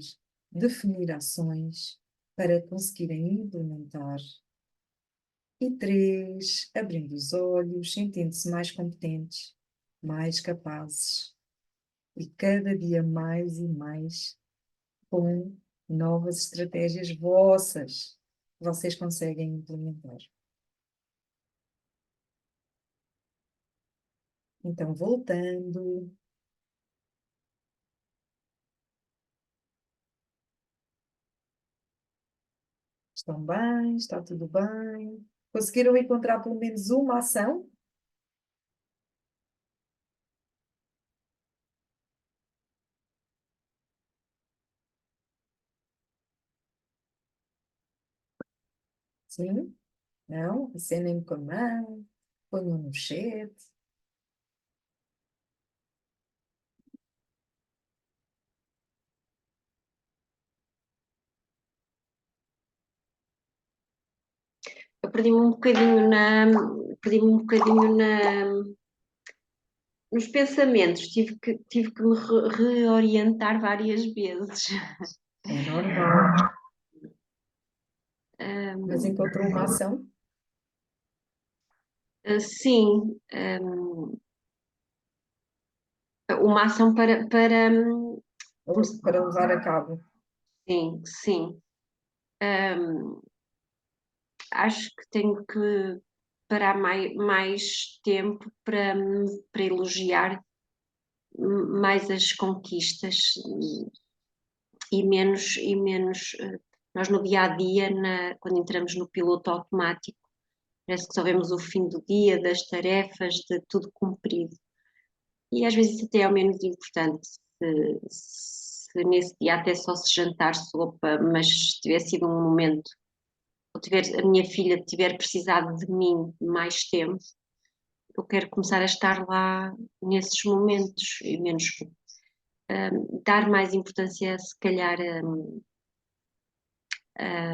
definir ações para conseguirem implementar. E 3, abrindo os olhos, sentindo-se mais competentes, mais capazes e cada dia mais e mais com novas estratégias vossas que vocês conseguem implementar. Então, voltando, estão bem? Está tudo bem? Conseguiram encontrar pelo menos uma ação? Sim? Não? Acenem com a mão, ponham no chat. eu perdi-me um bocadinho nos pensamentos, tive que me reorientar várias vezes. É normal. Mas Hum, encontrou uma ação sim, uma ação para levar a cabo. sim, sim. Hum, acho que tenho que parar mais tempo para elogiar mais as conquistas e menos nós no dia a dia, quando entramos no piloto automático, parece que só vemos o fim do dia, das tarefas, de tudo cumprido. E às vezes isso até é o menos importante. Se nesse dia até só se jantar sopa, mas tiver sido um momento, ou tiver, a minha filha tiver precisado de mim mais tempo, eu quero começar a estar lá nesses momentos e menos dar mais importância, se calhar,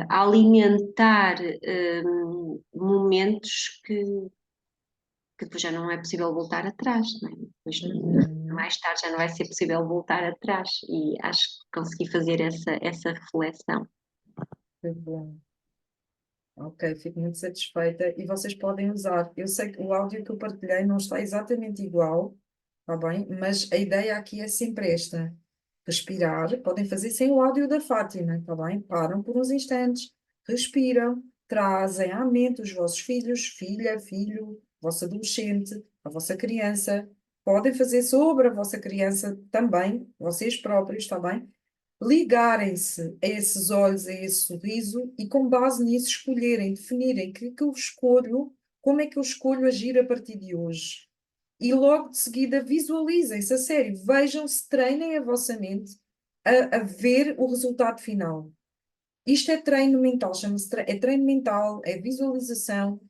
a alimentar momentos que depois já não é possível voltar atrás, não é? Depois, Uhum. mais tarde já não vai ser possível voltar atrás e acho que consegui fazer essa reflexão. Que bom. Ok, fico muito satisfeita. E vocês podem usar. Eu sei que o áudio que eu partilhei não está exatamente igual, está bem? Mas a ideia aqui é sempre esta: respirar. Podem fazer sem o áudio da Fátima, está bem? Param por uns instantes, respiram, trazem à mente os vossos filhos, filha, filho, vosso adolescente, a vossa criança. Podem fazer sobre a vossa criança também, vocês próprios, está bem? Ligarem-se a esses olhos, a esse sorriso e, com base nisso, escolherem, definirem que eu escolho, como é que eu escolho agir a partir de hoje. E logo de seguida visualizem-se a sério, vejam-se, treinem a vossa mente a ver o resultado final. Isto é treino mental, chama-se é treino mental, é visualização,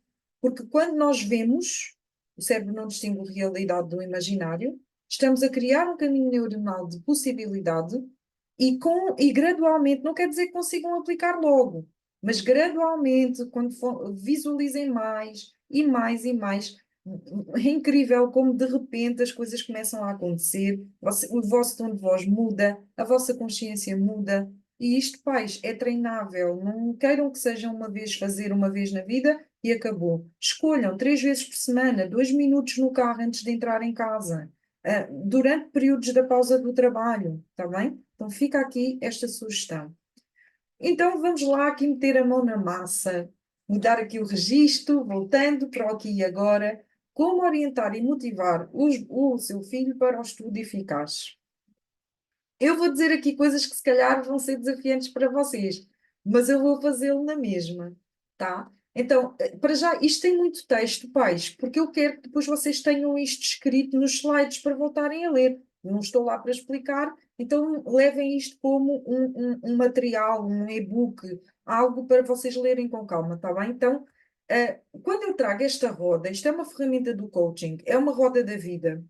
porque quando nós vemos, o cérebro não distingue a realidade do imaginário, estamos a criar um caminho neuronal de possibilidade e gradualmente, não quer dizer que consigam aplicar logo, mas gradualmente, quando visualizem mais e mais e mais, é incrível como de repente as coisas começam a acontecer, o vosso tom de voz muda, a vossa consciência muda. E isto, pais, é treinável. Não queiram que seja uma vez fazer uma vez na vida e acabou. Escolham 3 vezes por semana, 2 minutos no carro antes de entrar em casa, durante períodos da pausa do trabalho, está bem? Então fica aqui esta sugestão. Então vamos lá aqui meter a mão na massa, mudar aqui o registro, voltando para o aqui e agora. Como orientar e motivar o seu filho para o estudo eficaz? Eu vou dizer aqui coisas que se calhar vão ser desafiantes para vocês, mas eu vou fazê-lo na mesma, tá? Então, para já, isto tem muito texto, pais, porque eu quero que depois vocês tenham isto escrito nos slides para voltarem a ler. Não estou lá para explicar, então levem isto como um material, um e-book, algo para vocês lerem com calma, tá bem? Então, quando eu trago esta roda, isto é uma ferramenta do coaching, é uma roda da vida.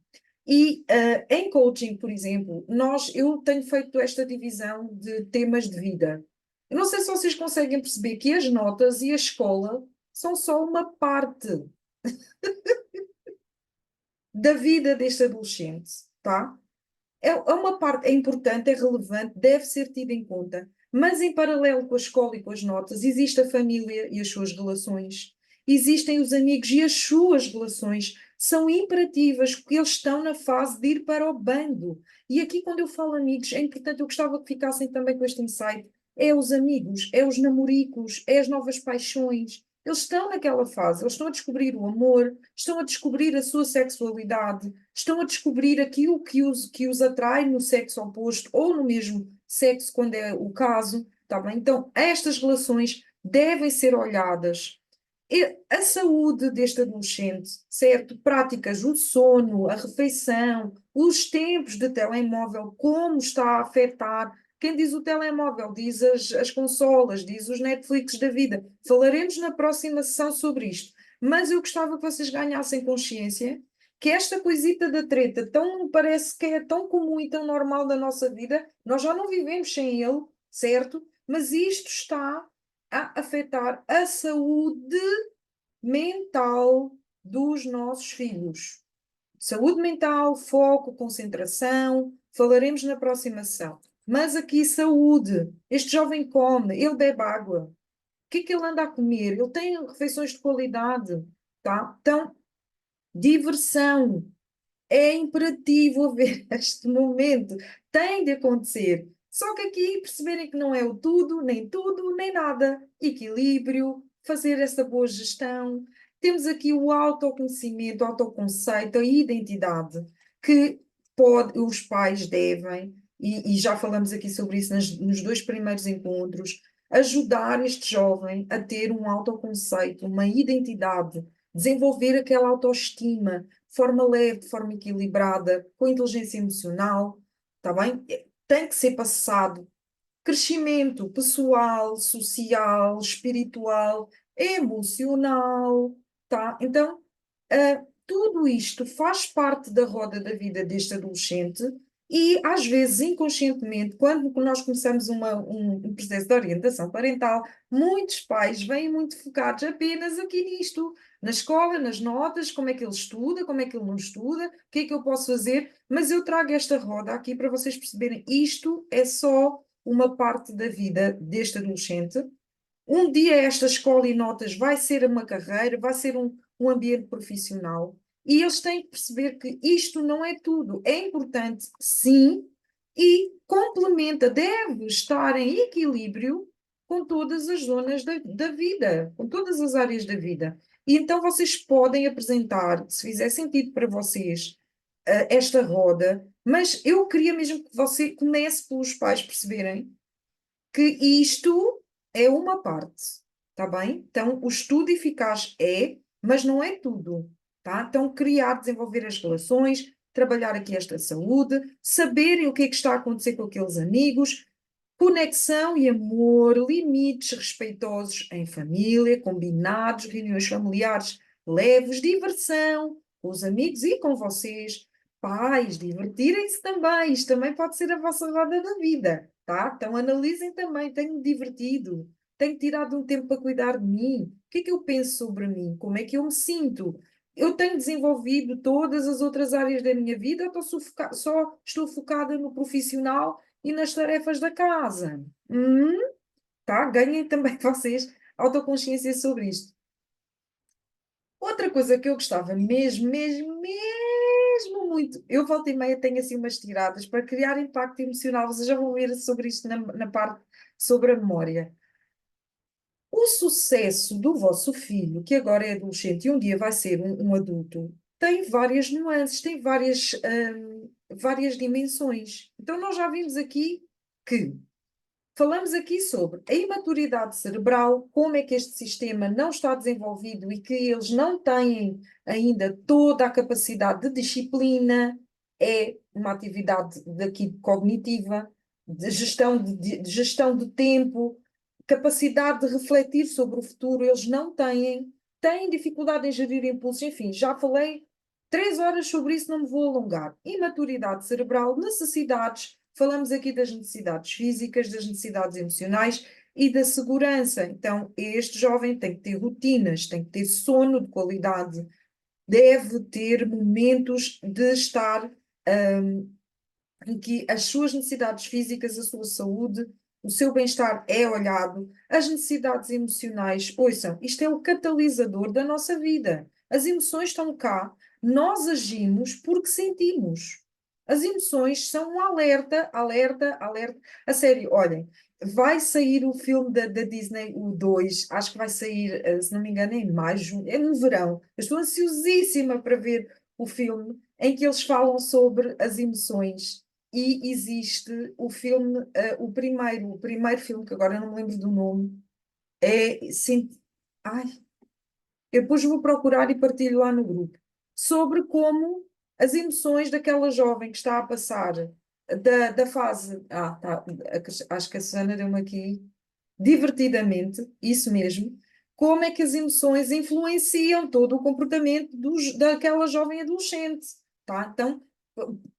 E em coaching, por exemplo, eu tenho feito esta divisão de temas de vida. Eu não sei se vocês conseguem perceber que as notas e a escola são só uma parte da vida deste adolescente, tá? É uma parte, é importante, é relevante, deve ser tida em conta, mas em paralelo com a escola e com as notas, existe a família e as suas relações, existem os amigos e as suas relações, são imperativas, porque eles estão na fase de ir para o bando. E aqui, quando eu falo amigos, é importante, eu gostava que ficassem também com este insight, é os amigos, é os namoricos, é as novas paixões. Eles estão naquela fase, eles estão a descobrir o amor, estão a descobrir a sua sexualidade, estão a descobrir aquilo que os atrai no sexo oposto ou no mesmo sexo, quando é o caso, tá bem? Então, estas relações devem ser olhadas. E a saúde deste adolescente, certo? Práticas, o sono, a refeição, os tempos de telemóvel, como está a afetar. Quem diz o telemóvel, diz as consolas, diz os Netflix da vida. Falaremos na próxima sessão sobre isto. Mas eu gostava que vocês ganhassem consciência que esta coisita da treta tão, parece que é tão comum e tão normal da nossa vida, nós já não vivemos sem ele, certo? Mas isto está a afetar a saúde mental dos nossos filhos. Saúde mental, foco, concentração, falaremos na próxima sessão. Mas aqui saúde. Este jovem come, ele bebe água. O que é que ele anda a comer? Ele tem refeições de qualidade, tá? Então, diversão. É imperativo haver este momento. Tem de acontecer. Só que aqui perceberem que não é o tudo, nem nada. Equilíbrio, fazer essa boa gestão. Temos aqui o autoconhecimento, o autoconceito, a identidade, que os pais devem, e já falamos aqui sobre isso nos dois primeiros encontros, ajudar este jovem a ter um autoconceito, uma identidade, desenvolver aquela autoestima de forma leve, de forma equilibrada, com inteligência emocional, está bem? Tem que ser passado crescimento pessoal, social, espiritual, emocional, tá? Então, tudo isto faz parte da roda da vida deste adolescente e, às vezes, inconscientemente, quando nós começamos um processo de orientação parental, muitos pais vêm muito focados apenas aqui nisto, na escola, nas notas, como é que ele estuda, como é que ele não estuda, o que é que eu posso fazer, mas eu trago esta roda aqui para vocês perceberem, isto é só uma parte da vida deste adolescente. Um dia esta escola e notas vai ser uma carreira, vai ser um ambiente profissional e eles têm que perceber que isto não é tudo. É importante, sim, e complementa, deve estar em equilíbrio com todas as zonas da vida, com todas as áreas da vida. E então vocês podem apresentar, se fizer sentido para vocês, esta roda, mas eu queria mesmo que você comece pelos pais perceberem que isto é uma parte, tá bem? Então, o estudo eficaz é, mas não é tudo, tá? Então, criar, desenvolver as relações, trabalhar aqui esta saúde, saberem o que é que está a acontecer com aqueles amigos, conexão e amor, limites respeitosos em família, combinados, reuniões familiares leves, diversão com os amigos e com vocês. Pais, divertirem-se também. Isto também pode ser a vossa roda da vida, tá? Então analisem também. Tenho-me divertido. Tenho tirado um tempo para cuidar de mim. O que é que eu penso sobre mim? Como é que eu me sinto? Eu tenho desenvolvido todas as outras áreas da minha vida, ou só estou focada no profissional e nas tarefas da casa. Tá? Ganhem também vocês autoconsciência sobre isto. Outra coisa que eu gostava mesmo muito, eu volta e meia tenho assim umas tiradas para criar impacto emocional, vocês já vão ver sobre isto na parte sobre a memória. O sucesso do vosso filho, que agora é adolescente e um dia vai ser um adulto, tem várias nuances, tem várias dimensões. Então, nós já vimos aqui que falamos aqui sobre a imaturidade cerebral, como é que este sistema não está desenvolvido e que eles não têm ainda toda a capacidade de disciplina, é uma atividade daqui cognitiva, de gestão de tempo, capacidade de refletir sobre o futuro, eles não têm dificuldade em gerir impulsos, enfim, já falei 3 horas sobre isso, não me vou alongar. Imaturidade cerebral, necessidades, falamos aqui das necessidades físicas, das necessidades emocionais e da segurança. Então, este jovem tem que ter rotinas, tem que ter sono de qualidade, deve ter momentos de estar em que as suas necessidades físicas, a sua saúde, o seu bem-estar é olhado, as necessidades emocionais, ouçam, isto é o catalisador da nossa vida. As emoções estão cá, nós agimos porque sentimos. As emoções são um alerta, alerta, alerta. A sério, olhem, vai sair o filme da Disney, o 2, acho que vai sair, se não me engano, em maio, junho, é no verão. Eu estou ansiosíssima para ver o filme em que eles falam sobre as emoções e existe o filme, o primeiro filme, que agora eu não me lembro do nome, é. Sim, ai, eu depois vou procurar e partilho lá no grupo, sobre como as emoções daquela jovem que está a passar da fase. Tá, acho que a Susana deu-me aqui, divertidamente, isso mesmo, como é que as emoções influenciam todo o comportamento daquela jovem adolescente, tá? Então,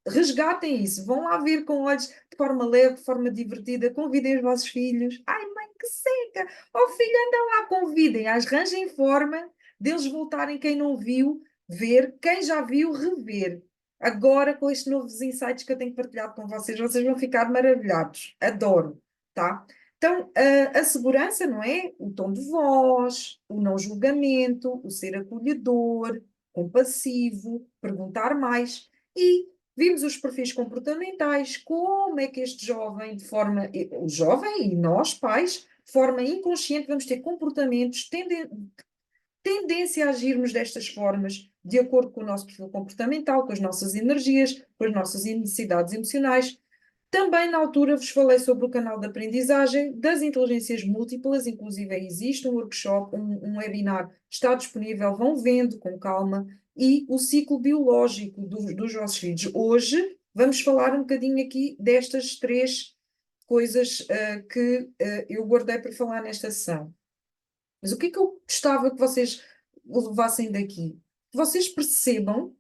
resgatem isso, vão lá ver com olhos de forma leve, de forma divertida, convidem os vossos filhos. Ai, mãe, que seca. Oh filho, anda lá, convidem, arranjem forma deles voltarem, quem não viu, ver, quem já viu, rever. Agora, com estes novos insights que eu tenho partilhado com vocês, vocês vão ficar maravilhados. Adoro, tá? Então, a segurança, não é? O tom de voz, o não julgamento, o ser acolhedor, compassivo, perguntar mais. E vimos os perfis comportamentais, como é que este jovem, o jovem e nós, pais, de forma inconsciente, vamos ter comportamentos, tendência a agirmos destas formas, de acordo com o nosso perfil comportamental, com as nossas energias, com as nossas necessidades emocionais. Também na altura vos falei sobre o canal de aprendizagem das inteligências múltiplas, inclusive existe um workshop, um webinar, está disponível, vão vendo com calma, e o ciclo biológico dos vossos filhos. Hoje vamos falar um bocadinho aqui destas três coisas que eu guardei para falar nesta sessão. Mas o que é que eu gostava que vocês levassem daqui? Que vocês percebam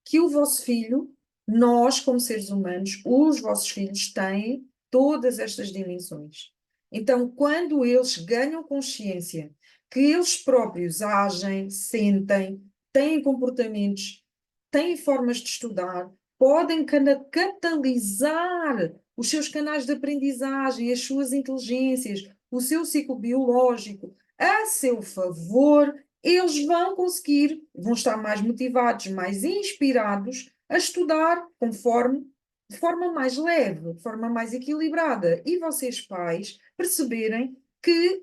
que o vosso filho, nós, como seres humanos, os vossos filhos têm todas estas dimensões. Então, quando eles ganham consciência que eles próprios agem, sentem, têm comportamentos, têm formas de estudar, podem catalisar os seus canais de aprendizagem, as suas inteligências, o seu ciclo biológico a seu favor, eles vão conseguir, vão estar mais motivados, mais inspirados a estudar de forma mais leve, de forma mais equilibrada. E vocês, pais, perceberem que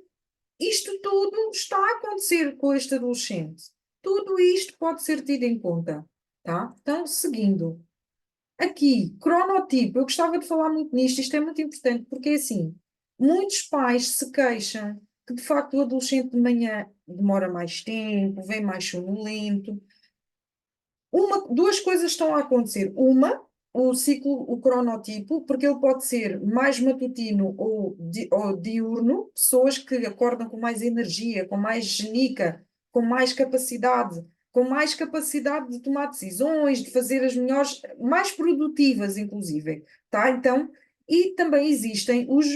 isto tudo está a acontecer com este adolescente. Tudo isto pode ser tido em conta, tá? Então, seguindo. Aqui, cronotipo, eu gostava de falar muito nisto, isto é muito importante, porque é assim, muitos pais se queixam que de facto o adolescente de manhã demora mais tempo, vem mais sonolento. Duas coisas estão a acontecer. Uma, o ciclo, o cronotipo, porque ele pode ser mais matutino ou diurno, pessoas que acordam com mais energia, com mais genica, com mais capacidade de tomar decisões, de fazer as melhores, mais produtivas, inclusive, tá? Então, e também existem os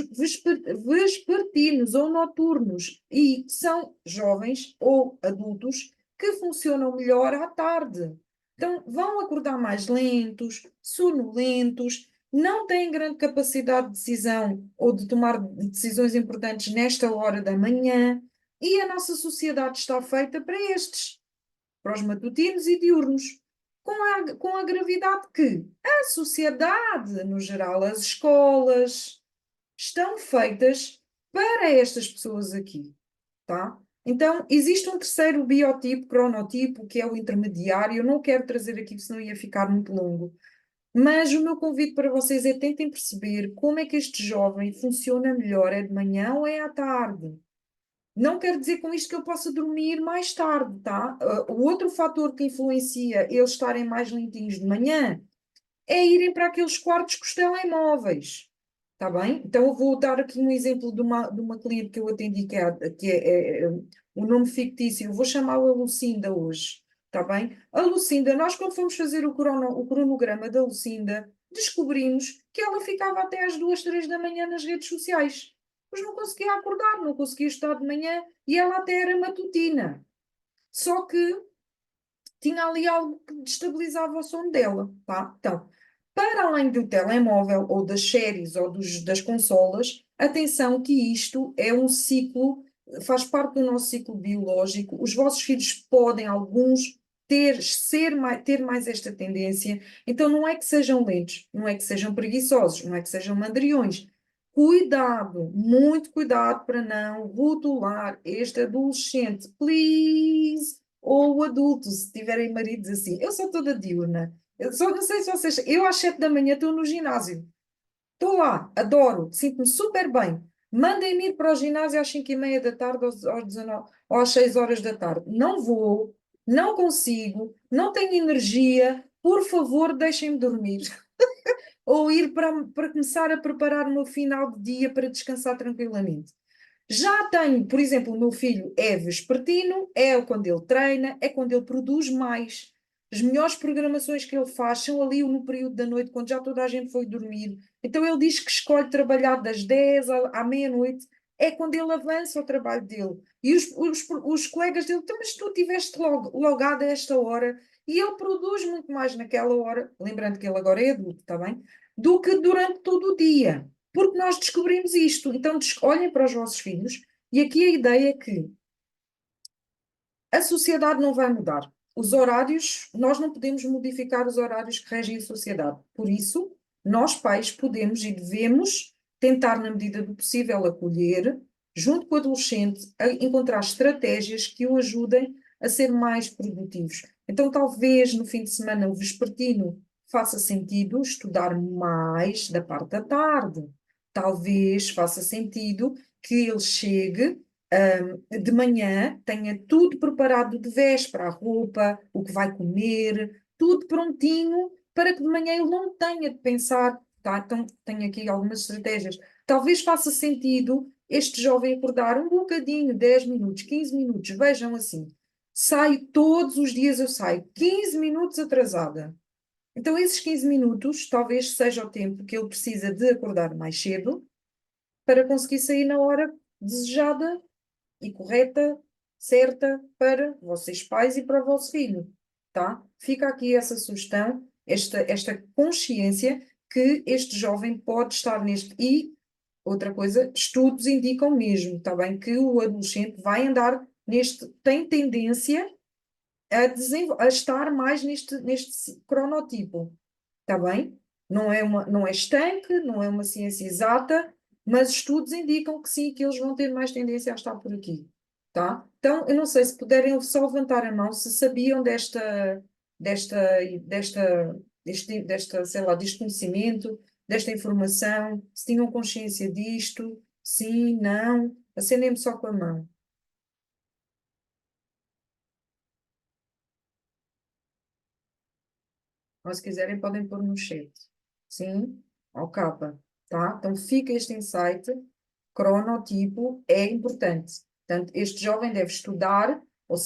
vespertinos ou noturnos, e são jovens ou adultos que funcionam melhor à tarde. Então, vão acordar mais lentos, sonolentos, não têm grande capacidade de decisão ou de tomar decisões importantes nesta hora da manhã, e a nossa sociedade está feita para estes, para os matutinos e diurnos, com a gravidade que a sociedade, no geral, as escolas, estão feitas para estas pessoas aqui, tá? Então, existe um terceiro biotipo, cronotipo, que é o intermediário. Eu não quero trazer aqui, porque senão ia ficar muito longo. Mas o meu convite para vocês é tentem perceber como é que este jovem funciona melhor, é de manhã ou é à tarde. Não quero dizer com isto que ele possa dormir mais tarde, tá? O outro fator que influencia eles estarem mais lentinhos de manhã é irem para aqueles quartos com os telemóveis. Está bem? Então, eu vou dar aqui um exemplo de uma cliente que eu atendi, que é o nome fictício. Eu vou chamá-la Lucinda hoje. Está bem? A Lucinda, nós quando fomos fazer o cronograma da Lucinda, descobrimos que ela ficava até às 2, 3 da manhã nas redes sociais. Pois não conseguia acordar, não conseguia estar de manhã e ela até era matutina. Só que tinha ali algo que destabilizava o sono dela, tá? Então, para além do telemóvel ou das séries ou das consolas, atenção que isto é um ciclo, faz parte do nosso ciclo biológico. Os vossos filhos podem, alguns, ter mais esta tendência. Então, não é que sejam lentos, não é que sejam preguiçosos, não é que sejam mandriões. Cuidado, muito cuidado para não rotular este adolescente, please, ou o adulto, se tiverem maridos assim. Eu sou toda diurna. Eu só não sei se vocês. Eu às 7 da manhã estou no ginásio. Estou lá, adoro, sinto-me super bem. Mandem-me ir para o ginásio às 5h30 da tarde, aos 19, ou às 6 horas da tarde. Não vou, não consigo, não tenho energia. Por favor, deixem-me dormir. Ou ir para começar a preparar o meu final de dia para descansar tranquilamente. Já tenho, por exemplo, o meu filho é vespertino, é quando ele treina, é quando ele produz mais. As melhores programações que ele faz são ali no período da noite, quando já toda a gente foi dormir. Então ele diz que escolhe trabalhar das 10 à meia-noite, é quando ele avança o trabalho dele. E os colegas dele, então, mas tu estiveste logado a esta hora e ele produz muito mais naquela hora, lembrando que ele agora é adulto, está bem? Do que durante todo o dia. Porque nós descobrimos isto. Então, olhem para os vossos filhos e aqui a ideia é que a sociedade não vai mudar. Os horários, nós não podemos modificar os horários que regem a sociedade. Por isso, nós pais podemos e devemos tentar, na medida do possível, acolher, junto com o adolescente, a encontrar estratégias que o ajudem a ser mais produtivos. Então, talvez no fim de semana o vespertino faça sentido estudar mais da parte da tarde. Talvez faça sentido que ele chegue de manhã, tenha tudo preparado de véspera, a roupa, o que vai comer, tudo prontinho, para que de manhã ele não tenha de pensar, tá? Então, tenho aqui algumas estratégias. Talvez faça sentido este jovem acordar um bocadinho, 10 minutos, 15 minutos, vejam assim. Saio todos os dias, eu saio 15 minutos atrasada. Então, esses 15 minutos talvez seja o tempo que ele precisa de acordar mais cedo para conseguir sair na hora desejada e correta, certa para vocês pais e para o vosso filho, tá? Fica aqui essa sugestão, esta consciência que este jovem pode estar neste. E outra coisa, estudos indicam mesmo, tá bem, que o adolescente vai andar neste, tem tendência a estar mais neste cronotipo, tá bem? Não é estanque, não é uma ciência exata, mas estudos indicam que sim, que eles vão ter mais tendência a estar por aqui, tá? Então, eu não sei se puderem só levantar a mão, se sabiam desta, sei lá, deste conhecimento, desta informação, se tinham consciência disto, sim, não, acendem-me só com a mão. Ou se quiserem, podem pôr no chat. Sim, ao capa, tá? Então fica este insight, cronotipo é importante. Portanto, este jovem deve estudar ou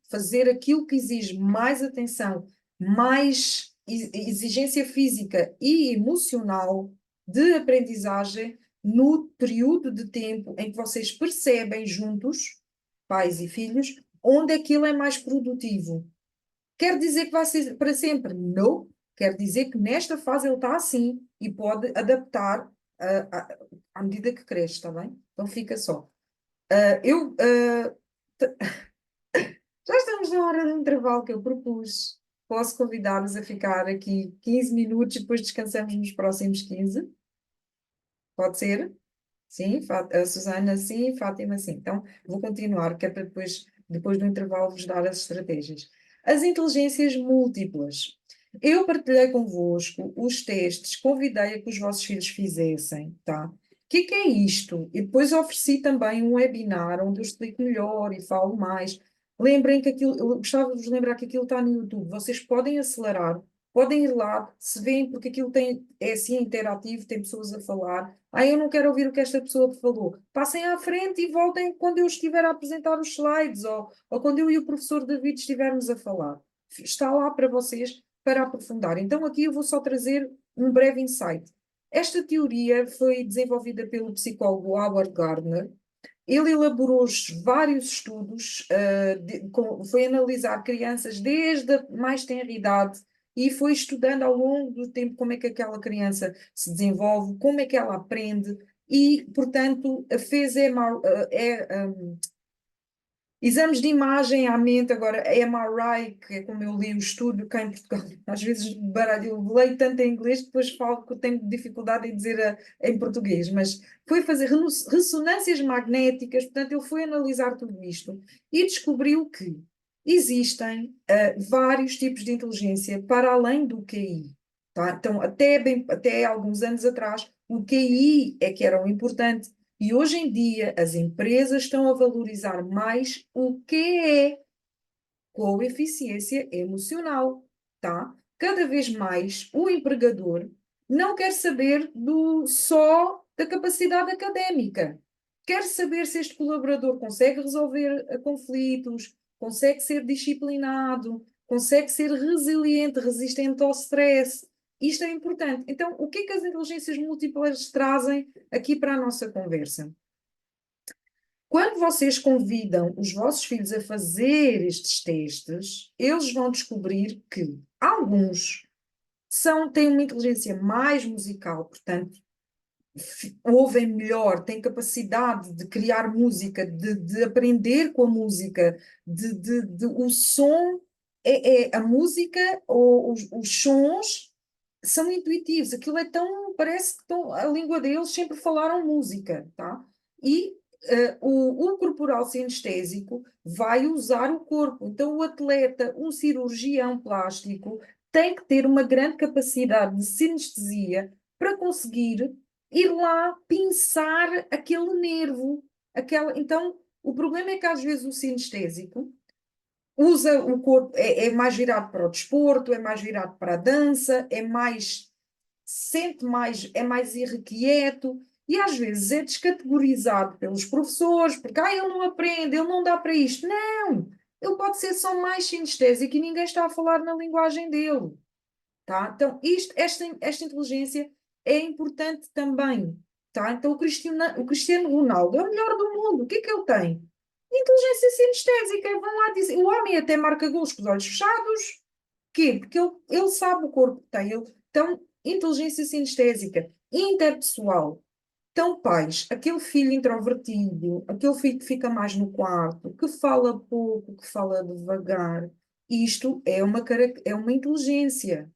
fazer aquilo que exige mais atenção, mais exigência física e emocional de aprendizagem no período de tempo em que vocês percebem juntos, pais e filhos, onde aquilo é mais produtivo. Quer dizer que vai ser para sempre? Não. Quer dizer que nesta fase ele está assim e pode adaptar à medida que cresce, está bem? Então fica só. Eu já estamos na hora do intervalo que eu propus. Posso convidar-vos a ficar aqui 15 minutos e depois descansamos nos próximos 15? Pode ser? Sim, a Susana, sim, Fátima, sim. Então, vou continuar, que é para depois do intervalo, vos dar as estratégias. As inteligências múltiplas. Eu partilhei convosco os testes, convidei a que os vossos filhos fizessem, tá? O que é isto? E depois ofereci também um webinar onde eu explico melhor e falo mais. Lembrem que aquilo, eu gostava de vos lembrar que aquilo está no YouTube. Vocês podem acelerar, podem ir lá, se veem, porque aquilo é assim interativo, tem pessoas a falar. Eu não quero ouvir o que esta pessoa falou. Passem à frente e voltem quando eu estiver a apresentar os slides ou quando eu e o professor David estivermos a falar. Está lá para vocês para aprofundar. Então, aqui eu vou só trazer um breve insight. Esta teoria foi desenvolvida pelo psicólogo Howard Gardner. Ele elaborou vários estudos, foi analisar crianças desde a mais tenra idade e foi estudando ao longo do tempo como é que aquela criança se desenvolve, como é que ela aprende e, portanto, fez exames de imagem à mente, agora MRI, que é como eu li o estudo cá em Portugal, às vezes baralho, eu leio tanto em inglês que depois falo que eu tenho dificuldade em dizer em português, mas foi fazer ressonâncias magnéticas, portanto ele foi analisar tudo isto e descobriu que existem vários tipos de inteligência para além do QI. Tá? Então, até alguns anos atrás, o QI é que era o importante, e hoje em dia as empresas estão a valorizar mais o que é coeficiência emocional, tá? Cada vez mais o empregador não quer saber só da capacidade académica. Quer saber se este colaborador consegue resolver conflitos, consegue ser disciplinado, consegue ser resiliente, resistente ao stress. Isto é importante. Então, o que é que as inteligências múltiplas trazem aqui para a nossa conversa? Quando vocês convidam os vossos filhos a fazer estes testes, eles vão descobrir que alguns têm uma inteligência mais musical, portanto, ouvem melhor, têm capacidade de criar música, de aprender com a música, o som, a música, ou os sons são intuitivos, aquilo é tão, parece que a língua deles sempre falaram música, tá? E o corporal sinestésico vai usar o corpo. Então, o atleta, um cirurgião plástico, tem que ter uma grande capacidade de sinestesia para conseguir ir lá pinçar aquele nervo. Então, o problema é que às vezes o sinestésico usa o corpo, é mais virado para o desporto, é mais virado para a dança, sente mais, é mais irrequieto e às vezes é descategorizado pelos professores, porque ele não aprende, ele não dá para isto. Não! Ele pode ser só mais sinestésico e ninguém está a falar na linguagem dele. Tá? Então, esta inteligência é importante também. Tá? Então, o Cristiano Ronaldo é o melhor do mundo. O que é que ele tem? Inteligência sinestésica. Vão lá dizer. O homem até marca gols com os olhos fechados. Quê? Porque ele sabe o corpo que tem. Então, inteligência sinestésica, interpessoal. Então, pais, aquele filho introvertido, aquele filho que fica mais no quarto, que fala pouco, que fala devagar, isto é uma inteligência.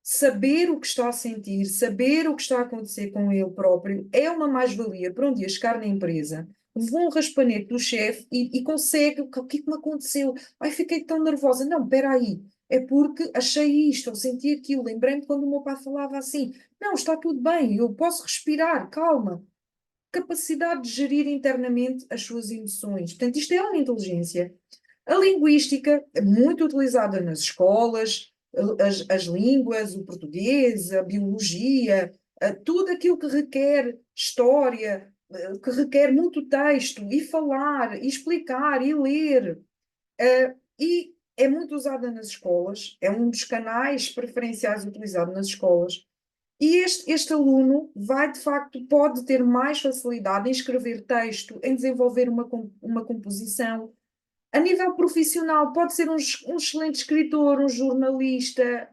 Saber o que está a sentir, saber o que está a acontecer com ele próprio é uma mais-valia para um dia chegar na empresa, levou um raspanete do chefe e consegue, o que é que me aconteceu? Ai, fiquei tão nervosa. Não, espera aí, é porque achei isto, ou senti aquilo, lembrei-me quando o meu pai falava assim, não, está tudo bem, eu posso respirar, calma. Capacidade de gerir internamente as suas emoções. Portanto, isto é uma inteligência. A linguística é muito utilizada nas escolas, as línguas, o português, a biologia, tudo aquilo que requer história, que requer muito texto, e falar, e explicar, e ler. E é muito usada nas escolas, é um dos canais preferenciais utilizados nas escolas. E este aluno vai, de facto, pode ter mais facilidade em escrever texto, em desenvolver uma composição. A nível profissional, pode ser um excelente escritor, um jornalista,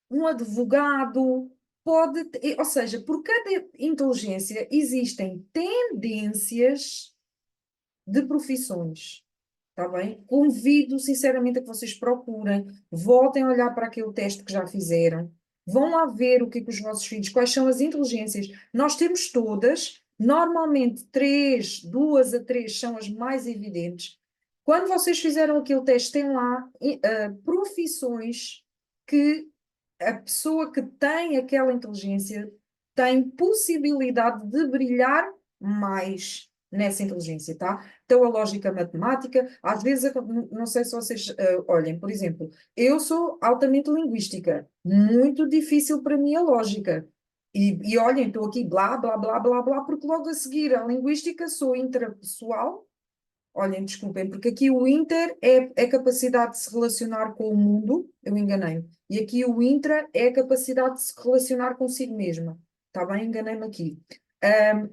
um advogado, ou seja, por cada inteligência existem tendências de profissões. Está bem? Convido sinceramente a que vocês procurem, voltem a olhar para aquele teste que já fizeram, vão lá ver o que é que os vossos filhos, quais são as inteligências. Nós temos todas, normalmente duas a três são as mais evidentes. Quando vocês fizeram aquele teste, tem lá profissões que a pessoa que tem aquela inteligência tem possibilidade de brilhar mais nessa inteligência, tá? Então, a lógica matemática, às vezes, não sei se vocês olhem, por exemplo, eu sou altamente linguística, muito difícil para mim a lógica. E olhem, estou aqui blá, blá, blá, blá, blá, porque logo a seguir a linguística sou intrapessoal. Olhem, desculpem, porque aqui o inter é a capacidade de se relacionar com o mundo, eu enganei-me. E aqui o intra é a capacidade de se relacionar consigo mesma. Está bem? Enganei-me aqui.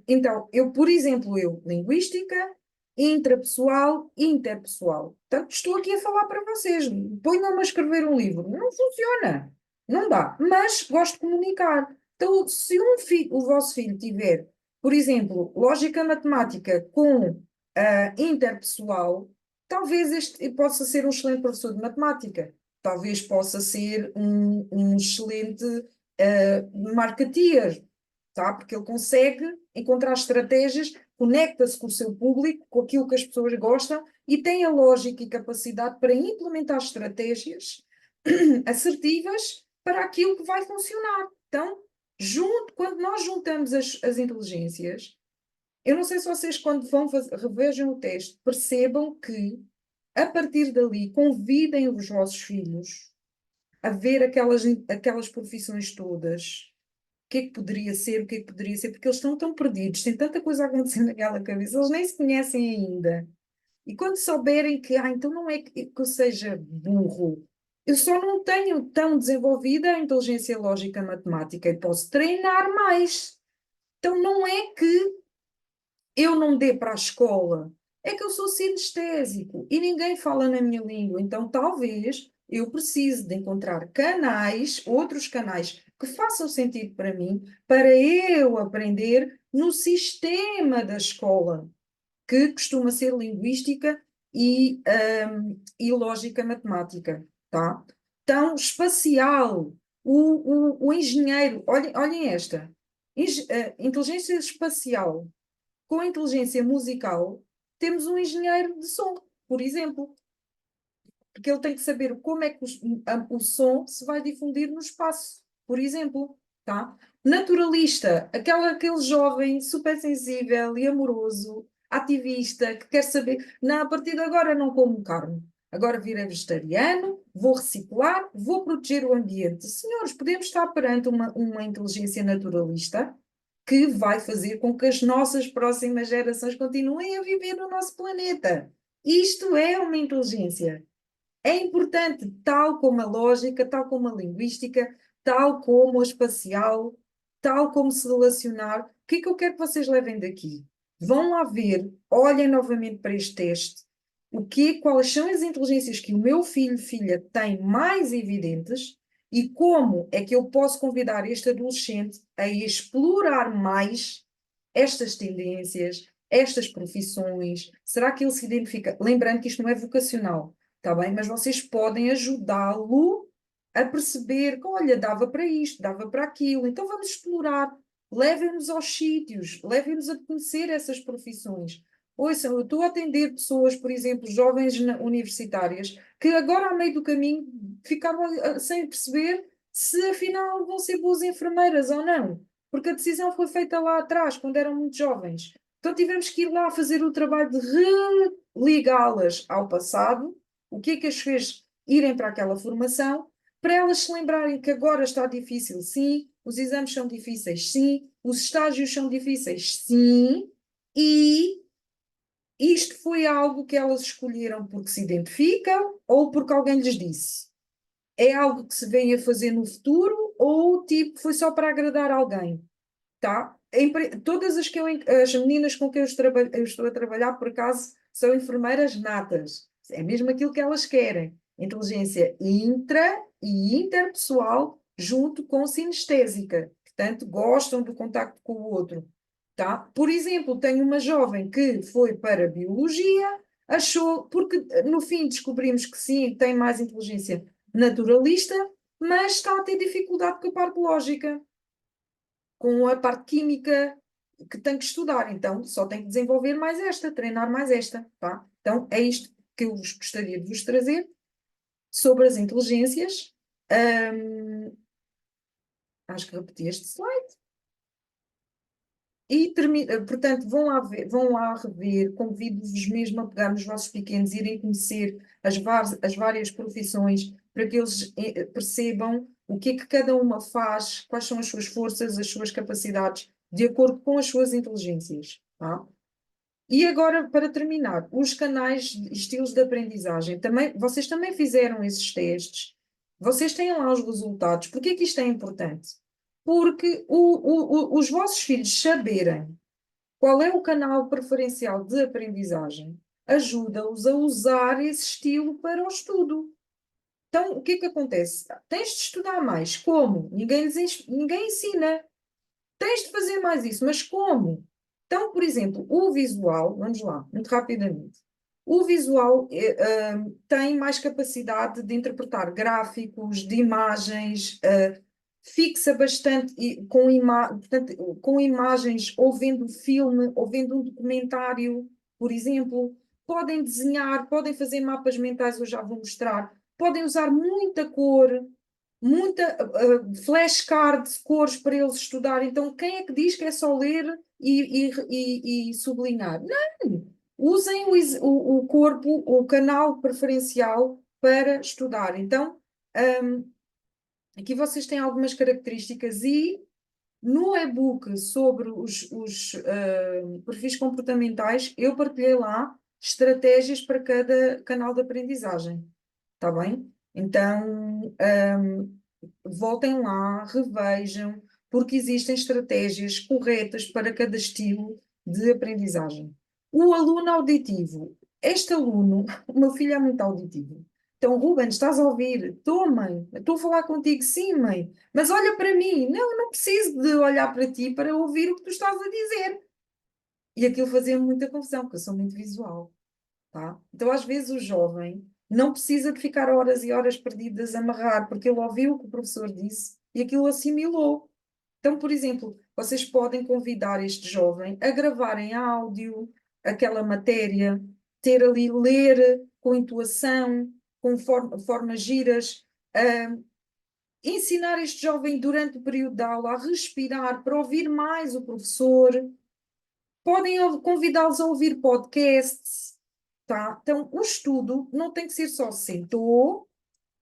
Então, por exemplo, linguística, intrapessoal, interpessoal. Portanto, estou aqui a falar para vocês. Ponham-me a escrever um livro. Não funciona. Não dá. Mas gosto de comunicar. Então, se o vosso filho tiver, por exemplo, lógica matemática com interpessoal, talvez este possa ser um excelente professor de matemática, talvez possa ser um excelente marketeer, tá? Porque ele consegue encontrar estratégias, conecta-se com o seu público, com aquilo que as pessoas gostam e tem a lógica e capacidade para implementar estratégias assertivas para aquilo que vai funcionar. Então, quando nós juntamos as inteligências, eu não sei se vocês, quando revejam o teste, percebam que, a partir dali, convidem os vossos filhos a ver aquelas profissões todas. O que é que poderia ser, o que é que poderia ser, porque eles estão tão perdidos, tem tanta coisa a acontecer naquela cabeça, eles nem se conhecem ainda. E quando souberem que, então não é que eu seja burro, eu só não tenho tão desenvolvida a inteligência lógica matemática e posso treinar mais. Então não é que eu não dê para a escola é que eu sou sinestésico e ninguém fala na minha língua. Então, talvez eu precise de encontrar canais, outros canais que façam sentido para mim, para eu aprender no sistema da escola, que costuma ser linguística e lógica matemática, tá? Então, espacial, o engenheiro, olhem esta, inteligência espacial com inteligência musical, temos um engenheiro de som, por exemplo, porque ele tem que saber como é que o som se vai difundir no espaço, por exemplo, tá? Naturalista, aquele jovem super sensível e amoroso, ativista, que quer saber, não, a partir de agora não como carne, agora virei vegetariano, vou reciclar, vou proteger o ambiente. Senhores, podemos estar perante uma inteligência naturalista que vai fazer com que as nossas próximas gerações continuem a viver no nosso planeta. Isto é uma inteligência. É importante, tal como a lógica, tal como a linguística, tal como a espacial, tal como se relacionar. O que é que eu quero que vocês levem daqui? Vão lá ver, olhem novamente para este teste, quais são as inteligências que o meu filho, filha, tem mais evidentes e como é que eu posso convidar este adolescente a explorar mais estas tendências, estas profissões. Será que ele se identifica? Lembrando que isto não é vocacional. Está bem? Mas vocês podem ajudá-lo a perceber que, olha, dava para isto, dava para aquilo. Então vamos explorar. Levem-nos aos sítios, levem-nos a conhecer essas profissões. Ouçam, eu estou a atender pessoas, por exemplo, jovens universitárias, que agora, ao meio do caminho, ficaram sem perceber se afinal vão ser boas enfermeiras ou não. Porque a decisão foi feita lá atrás, quando eram muito jovens. Então tivemos que ir lá fazer o trabalho de religá-las ao passado, o que é que as fez irem para aquela formação, para elas se lembrarem que agora está difícil, sim, os exames são difíceis, sim, os estágios são difíceis, sim, e isto foi algo que elas escolheram porque se identificam ou porque alguém lhes disse. É algo que se vem a fazer no futuro ou tipo foi só para agradar alguém, tá? Todas as meninas com quem eu estou a trabalhar, por acaso, são enfermeiras natas. É mesmo aquilo que elas querem. Inteligência intra e interpessoal junto com sinestésica. Portanto, gostam do contacto com o outro, tá? Por exemplo, tenho uma jovem que foi para biologia, achou, porque no fim descobrimos que sim, tem mais inteligência naturalista, mas está a ter dificuldade com a parte lógica, com a parte química que tem que estudar. Então, só tem que desenvolver mais esta, treinar mais esta, tá? Então, é isto que eu vos gostaria de vos trazer sobre as inteligências. Acho que repeti este slide. E, portanto, vão lá rever, convido-vos mesmo a pegar nos vossos pequenos, irem conhecer as várias profissões, para que eles percebam o que é que cada uma faz, quais são as suas forças, as suas capacidades, de acordo com as suas inteligências. Tá? E agora, para terminar, os canais, estilos de aprendizagem. Vocês também fizeram esses testes, vocês têm lá os resultados. Por que é que isto é importante? Porque os vossos filhos saberem qual é o canal preferencial de aprendizagem ajuda-os a usar esse estilo para o estudo. Então, o que é que acontece? Tens de estudar mais. Como? Ninguém ensina. Tens de fazer mais isso, mas como? Então, por exemplo, o visual, vamos lá, muito rapidamente. O visual tem mais capacidade de interpretar gráficos, de imagens, fixa bastante portanto, com imagens, ou vendo filme, ou vendo um documentário, por exemplo. Podem desenhar, podem fazer mapas mentais, eu já vou mostrar. Podem usar muita cor, muita flashcard de cores para eles estudarem. Então, quem é que diz que é só ler e sublinhar? Não! Usem o corpo, o canal preferencial para estudar. Então, aqui vocês têm algumas características e no e-book sobre os perfis comportamentais, eu partilhei lá estratégias para cada canal de aprendizagem. Está bem? Então, voltem lá, revejam, porque existem estratégias corretas para cada estilo de aprendizagem. O aluno auditivo. Este aluno, o meu filho é muito auditivo. Então, Ruben, estás a ouvir? Estou, mãe. Estou a falar contigo, sim, mãe. Mas olha para mim. Não, não preciso de olhar para ti para ouvir o que tu estás a dizer. E aquilo fazia-me muita confusão, porque eu sou muito visual, tá? Então, às vezes, o jovem não precisa de ficar horas e horas perdidas a amarrar, porque ele ouviu o que o professor disse e aquilo assimilou. Então, por exemplo, vocês podem convidar este jovem a gravar em áudio aquela matéria, ter ali, ler com intuação, com formas giras, ensinar este jovem durante o período de aula a respirar para ouvir mais o professor. Podem convidá-los a ouvir podcasts, tá? Então, o estudo não tem que ser só sentou,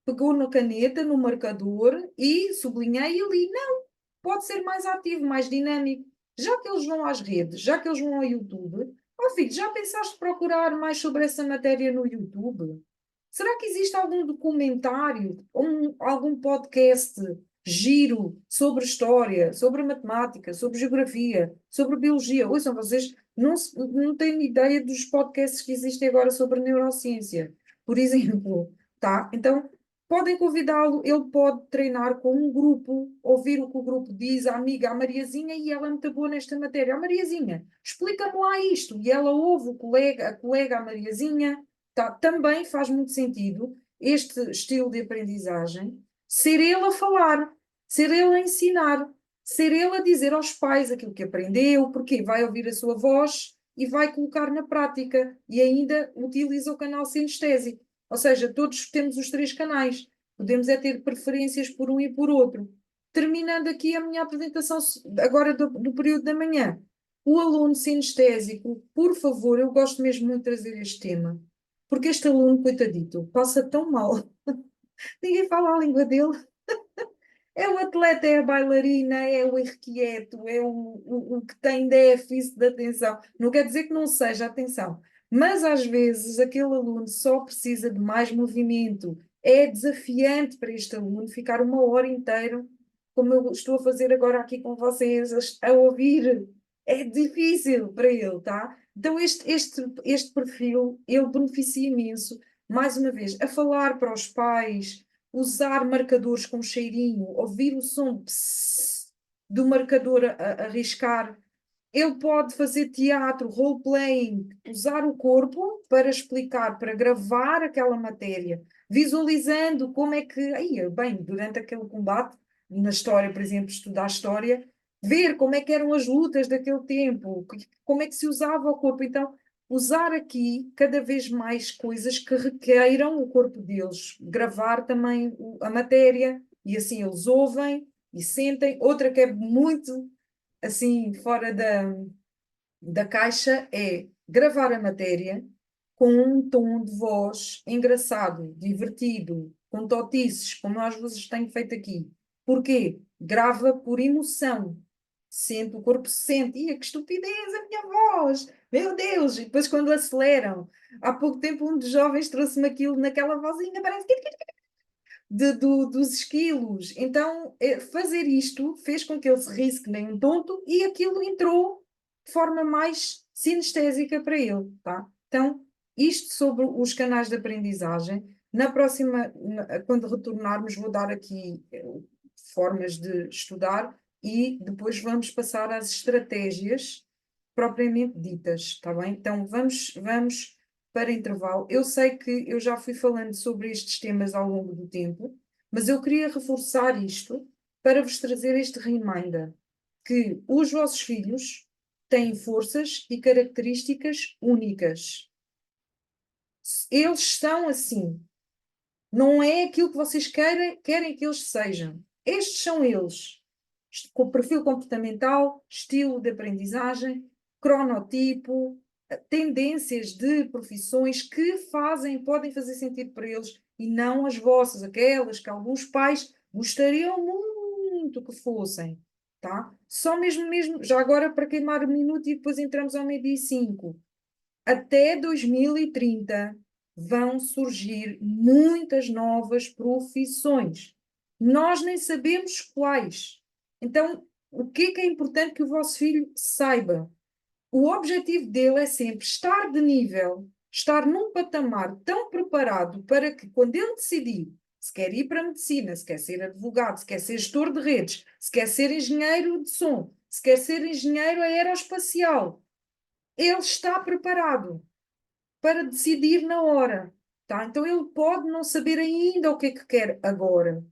pegou na caneta, no marcador e sublinhei e li. Não, pode ser mais ativo, mais dinâmico. Já que eles vão às redes, já que eles vão ao YouTube, ó filho, já pensaste procurar mais sobre essa matéria no YouTube? Será que existe algum documentário, algum podcast giro sobre história, sobre matemática, sobre geografia, sobre biologia? Ouçam, vocês não têm ideia dos podcasts que existem agora sobre neurociência, por exemplo, tá? Então, podem convidá-lo, ele pode treinar com um grupo, ouvir o que o grupo diz, a amiga, a Mariazinha, e ela é muito boa nesta matéria. A Mariazinha, explica-me lá isto. E ela ouve o colega, a colega, a Mariazinha. Tá, também faz muito sentido este estilo de aprendizagem ser ele a falar, ser ele a ensinar, ser ele a dizer aos pais aquilo que aprendeu, porque vai ouvir a sua voz e vai colocar na prática e ainda utiliza o canal sinestésico. Ou seja, todos temos os três canais. Podemos é ter preferências por um e por outro. Terminando aqui a minha apresentação agora do período da manhã. O aluno sinestésico, por favor, eu gosto mesmo muito de trazer este tema, porque este aluno, coitadito, passa tão mal. Ninguém fala a língua dele. É o atleta, é a bailarina, é o irrequieto, é o que tem déficit de atenção. Não quer dizer que não seja atenção, mas às vezes aquele aluno só precisa de mais movimento. É desafiante para este aluno ficar uma hora inteira, como eu estou a fazer agora aqui com vocês, a ouvir. É difícil para ele, tá? Então este perfil, ele beneficia imenso, mais uma vez, a falar para os pais, usar marcadores com cheirinho, ouvir o som pss, do marcador a riscar. Ele pode fazer teatro, role-playing, usar o corpo para explicar, para gravar aquela matéria, visualizando como é que, aí, bem, durante aquele combate, na história, por exemplo, estudar história, ver como é que eram as lutas daquele tempo, como é que se usava o corpo. Então, usar aqui cada vez mais coisas que requeiram o corpo deles, gravar também a matéria, e assim eles ouvem e sentem. Outra que é muito assim fora da caixa é gravar a matéria com um tom de voz engraçado, divertido, com totices, como eu às vezes tenho feito aqui. Porquê? Grava por emoção. Sente, o corpo sente. Ia, que estupidez, a minha voz! Meu Deus! E depois quando aceleram. Há pouco tempo um dos jovens trouxe-me aquilo naquela vozinha, parece que dos esquilos. Então, fazer isto fez com que ele se risse que nem um tonto e aquilo entrou de forma mais sinestésica para ele, tá? Então, isto sobre os canais de aprendizagem. Na próxima, quando retornarmos, vou dar aqui formas de estudar e depois vamos passar às estratégias propriamente ditas, está bem? Então, vamos para intervalo. Eu sei que eu já fui falando sobre estes temas ao longo do tempo, mas eu queria reforçar isto para vos trazer este reminder que os vossos filhos têm forças e características únicas. Eles são assim. Não é aquilo que vocês querem que eles sejam. Estes são eles. Com perfil comportamental, estilo de aprendizagem, cronotipo, tendências de profissões que podem fazer sentido para eles e não as vossas, aquelas que alguns pais gostariam muito que fossem, tá? Só mesmo, já agora para queimar o minuto e depois entramos ao meio-dia e 5. Até 2030 vão surgir muitas novas profissões. Nós nem sabemos quais. Então, o que é importante que o vosso filho saiba? o objetivo dele é sempre estar de nível, estar num patamar tão preparado para que, quando ele decidir se quer ir para a medicina, se quer ser advogado, se quer ser gestor de redes, se quer ser engenheiro de som, se quer ser engenheiro aeroespacial, ele está preparado para decidir na hora, tá? Então ele pode não saber ainda o que é que quer agora,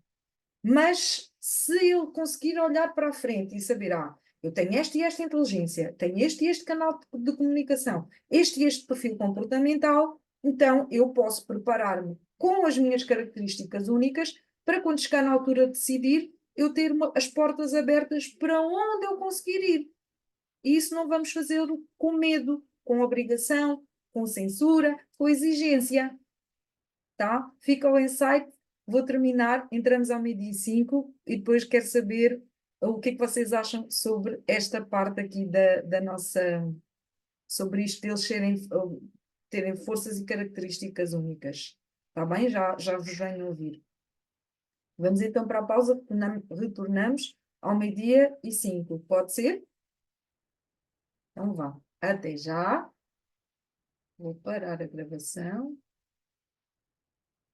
mas se ele conseguir olhar para a frente e saber, eu tenho esta e esta inteligência, tenho este e este canal de comunicação, este e este perfil comportamental, então eu posso preparar-me com as minhas características únicas para quando chegar na altura de decidir, eu ter as portas abertas para onde eu conseguir ir. E isso não vamos fazê-lo com medo, com obrigação, com censura, com exigência, tá? Fica o insight, vou terminar, entramos ao meio-dia e 5 e depois quero saber o que é que vocês acham sobre esta parte aqui da nossa, sobre isto deles terem forças e características únicas. Está bem? Já vos venho a ouvir. Vamos então para a pausa, retornamos ao meio-dia e 5. Pode ser? Então vá. Até já. Vou parar a gravação.